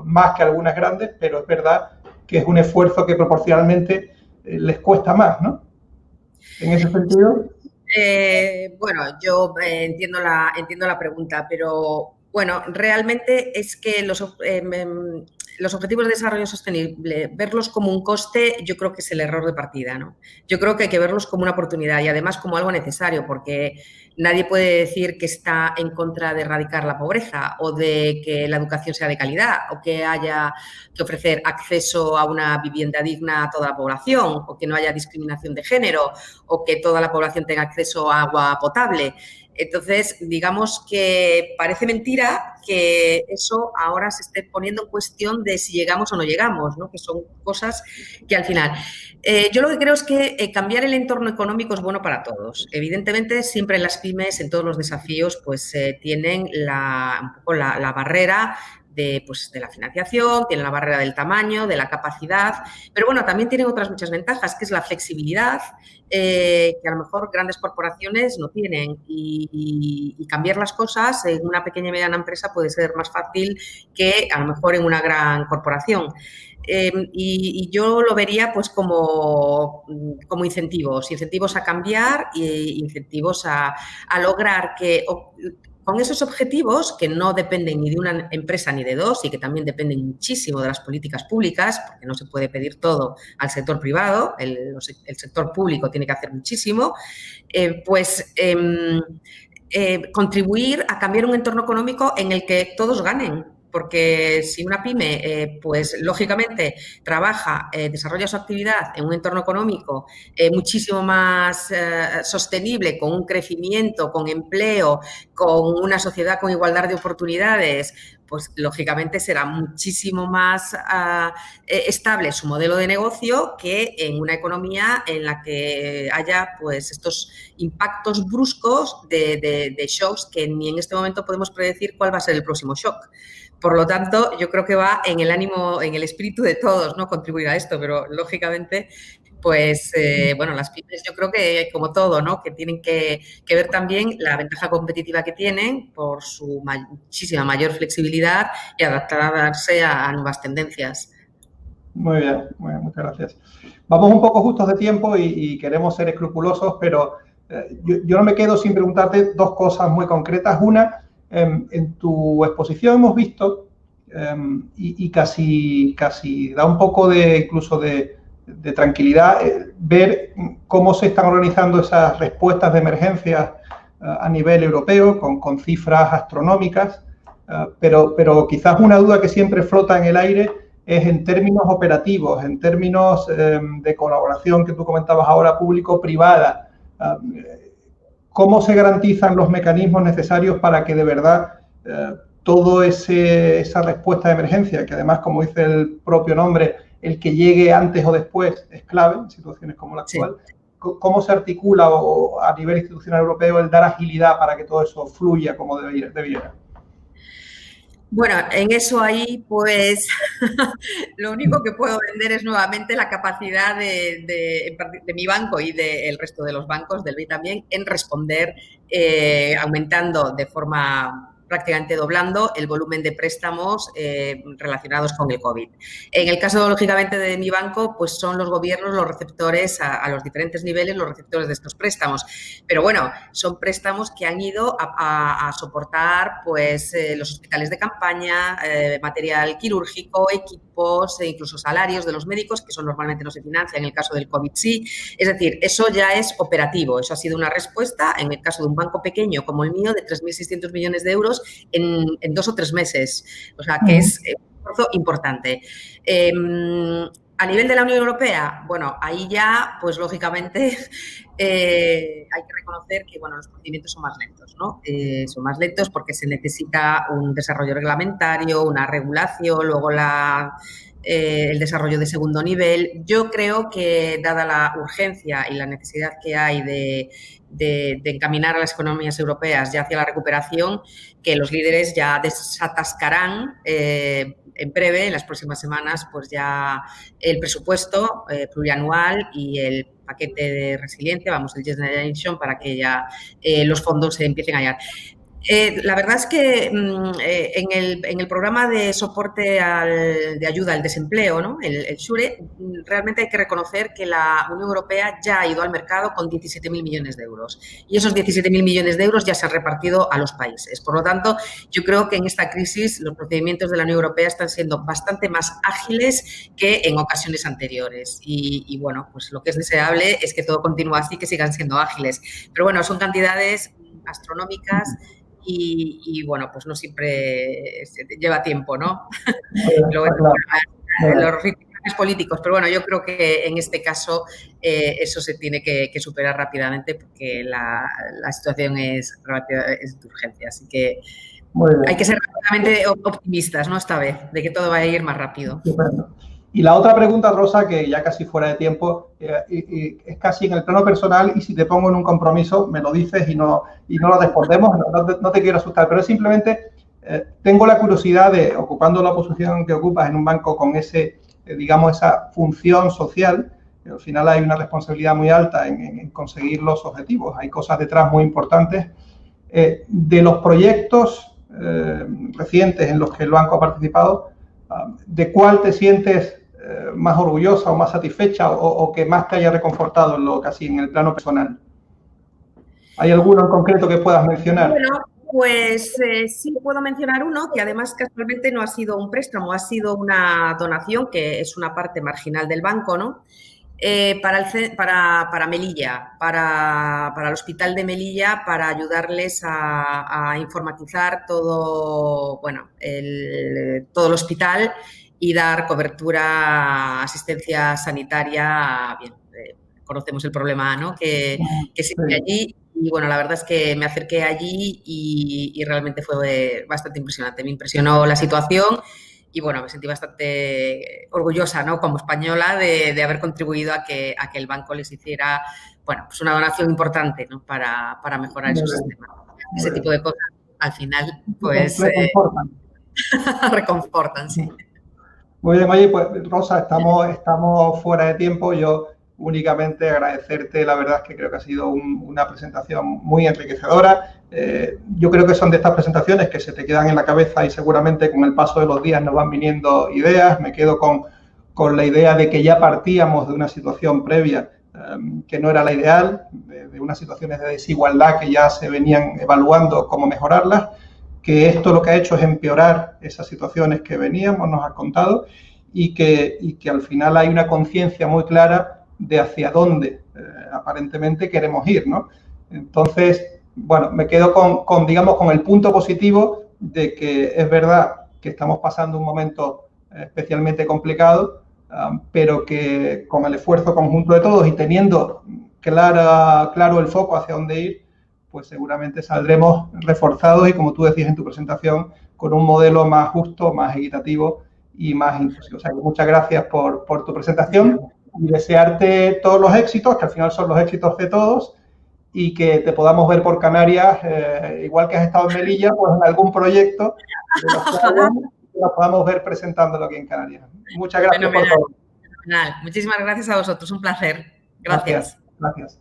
más que algunas grandes, pero es verdad que es un esfuerzo que proporcionalmente les cuesta más, ¿no? En ese sentido. Bueno, yo entiendo la pregunta, pero bueno, realmente es que los objetivos de desarrollo sostenible, verlos como un coste, yo creo que es el error de partida, ¿no? Yo creo que hay que verlos como una oportunidad y además como algo necesario, porque nadie puede decir que está en contra de erradicar la pobreza o de que la educación sea de calidad o que haya que ofrecer acceso a una vivienda digna a toda la población o que no haya discriminación de género o que toda la población tenga acceso a agua potable. Entonces, digamos que parece mentira que eso ahora se esté poniendo en cuestión de si llegamos o no llegamos, ¿no? Que son cosas que al final... yo lo que creo es que cambiar el entorno económico es bueno para todos. Evidentemente, siempre las pymes, en todos los desafíos, pues tienen un poco la barrera de la financiación, tienen la barrera del tamaño, de la capacidad, pero bueno, también tienen otras muchas ventajas, que es la flexibilidad, que a lo mejor grandes corporaciones no tienen y cambiar las cosas en una pequeña y mediana empresa puede ser más fácil que a lo mejor en una gran corporación. Y yo lo vería pues como incentivos a cambiar e incentivos a lograr que con esos objetivos que no dependen ni de una empresa ni de dos y que también dependen muchísimo de las políticas públicas, porque no se puede pedir todo al sector privado, el sector público tiene que hacer muchísimo, contribuir a cambiar un entorno económico en el que todos ganen. porque si una pyme, pues lógicamente trabaja, desarrolla su actividad en un entorno económico muchísimo más sostenible, con un crecimiento, con empleo, con una sociedad con igualdad de oportunidades, pues lógicamente será muchísimo más estable su modelo de negocio que en una economía en la que haya pues estos impactos bruscos de shocks que ni en este momento podemos predecir cuál va a ser el próximo shock. Por lo tanto, yo creo que va en el ánimo, en el espíritu de todos, ¿no? Contribuir a esto, pero lógicamente pues, bueno, las pymes yo creo que como todo, ¿no? Que tienen que ver también la ventaja competitiva que tienen por su muchísima mayor flexibilidad y adaptarse a nuevas tendencias. Muy bien, muchas gracias. Vamos un poco justos de tiempo y queremos ser escrupulosos, pero yo no me quedo sin preguntarte dos cosas muy concretas. Una, en tu exposición hemos visto, y casi da un poco de incluso de tranquilidad ver cómo se están organizando esas respuestas de emergencia a nivel europeo con cifras astronómicas, pero quizás una duda que siempre flota en el aire es en términos operativos, en términos de colaboración que tú comentabas ahora, público-privada. ¿Cómo se garantizan los mecanismos necesarios para que de verdad todo esa respuesta de emergencia, que además, como dice el propio nombre, el que llegue antes o después es clave en situaciones como la actual? Sí. ¿Cómo se articula a nivel institucional europeo el dar agilidad para que todo eso fluya como debiera? Bueno, en eso ahí, pues, lo único que puedo vender es nuevamente la capacidad de mi banco y del resto de los bancos, del BEI también, en responder aumentando de forma prácticamente doblando el volumen de préstamos relacionados con el COVID. En el caso, lógicamente, de mi banco, pues son los gobiernos los receptores a los diferentes niveles, los receptores de estos préstamos. Pero bueno, son préstamos que han ido a soportar pues los hospitales de campaña, material quirúrgico, equipos e incluso salarios de los médicos, que eso normalmente no se financia, en el caso del COVID sí. Es decir, eso ya es operativo, eso ha sido una respuesta, en el caso de un banco pequeño como el mío, de 3.600 millones de euros en 2 o 3 meses. O sea, que es un esfuerzo importante. A nivel de la Unión Europea, bueno, ahí ya, pues lógicamente, hay que reconocer que, bueno, los procedimientos son más lentos, ¿no? Son más lentos porque se necesita un desarrollo reglamentario, una regulación, luego el desarrollo de segundo nivel. Yo creo que, dada la urgencia y la necesidad que hay de encaminar a las economías europeas ya hacia la recuperación, que los líderes ya desatascarán en breve, en las próximas semanas, pues ya el presupuesto plurianual y el paquete de resiliencia, vamos, el Next Generation, para que ya los fondos se empiecen a hallar. La verdad es que en el programa de soporte de ayuda al desempleo, ¿no? el SURE, realmente hay que reconocer que la Unión Europea ya ha ido al mercado con 17.000 millones de euros. Y esos 17.000 millones de euros ya se han repartido a los países. Por lo tanto, yo creo que en esta crisis los procedimientos de la Unión Europea están siendo bastante más ágiles que en ocasiones anteriores. Y bueno, pues lo que es deseable es que todo continúe así, que sigan siendo ágiles. Pero bueno, son cantidades astronómicas. Y bueno, pues no siempre lleva tiempo, ¿no? Los ritmos políticos, pero bueno, yo creo que en este caso eso se tiene que superar rápidamente porque la situación es de urgencia, así que hay que ser rápidamente optimistas, ¿no? Esta vez, de que todo va a ir más rápido. Estupendo. Y la otra pregunta, Rosa, que ya casi fuera de tiempo, es casi en el plano personal, y si te pongo en un compromiso, me lo dices y no lo respondemos, no te quiero asustar, pero es simplemente, tengo la curiosidad de, ocupando la posición que ocupas en un banco con digamos, esa función social, al final hay una responsabilidad muy alta en conseguir los objetivos, hay cosas detrás muy importantes, de los proyectos recientes en los que el banco ha participado, ¿de cuál te sientes más orgullosa o más satisfecha o que más te haya reconfortado casi en el plano personal? ¿Hay alguno en concreto que puedas mencionar? Bueno, pues sí puedo mencionar uno que además casualmente no ha sido un préstamo, ha sido una donación que es una parte marginal del banco, ¿no? Para Melilla, para el hospital de Melilla, para ayudarles a informatizar todo, bueno, todo el hospital y dar cobertura, asistencia sanitaria. Bien, conocemos el problema, ¿no?, que existe allí. Y bueno, la verdad es que me acerqué allí y realmente fue bastante impresionante. Me impresionó la situación. Y bueno, me sentí bastante orgullosa, ¿no?, como española de haber contribuido a que el banco les hiciera, bueno, pues una donación importante, ¿no?, para mejorar esos sistemas. Ese tipo de cosas, al final, pues reconfortan, sí. Muy bien, oye, pues Rosa, estamos fuera de tiempo. Yo únicamente agradecerte, la verdad es que creo que ha sido una presentación muy enriquecedora. Yo creo que son de estas presentaciones que se te quedan en la cabeza y seguramente con el paso de los días nos van viniendo ideas. Me quedo con la idea de que ya partíamos de una situación previa que no era la ideal, de unas situaciones de desigualdad que ya se venían evaluando cómo mejorarlas, que esto lo que ha hecho es empeorar esas situaciones que veníamos, nos has contado, y que al final hay una conciencia muy clara de hacia dónde aparentemente queremos ir, ¿no? Entonces, bueno, me quedo digamos, con el punto positivo de que es verdad que estamos pasando un momento especialmente complicado, pero que con el esfuerzo conjunto de todos y teniendo claro el foco hacia dónde ir, pues seguramente saldremos reforzados y, como tú decías en tu presentación, con un modelo más justo, más equitativo y más inclusivo. O sea, que muchas gracias por tu presentación y desearte todos los éxitos, que al final son los éxitos de todos, y que te podamos ver por Canarias, igual que has estado en Melilla, pues en algún proyecto de los que nos podamos ver presentándolo aquí en Canarias. Muchas gracias por todo. Muchísimas gracias a vosotros, un placer. Gracias. Gracias.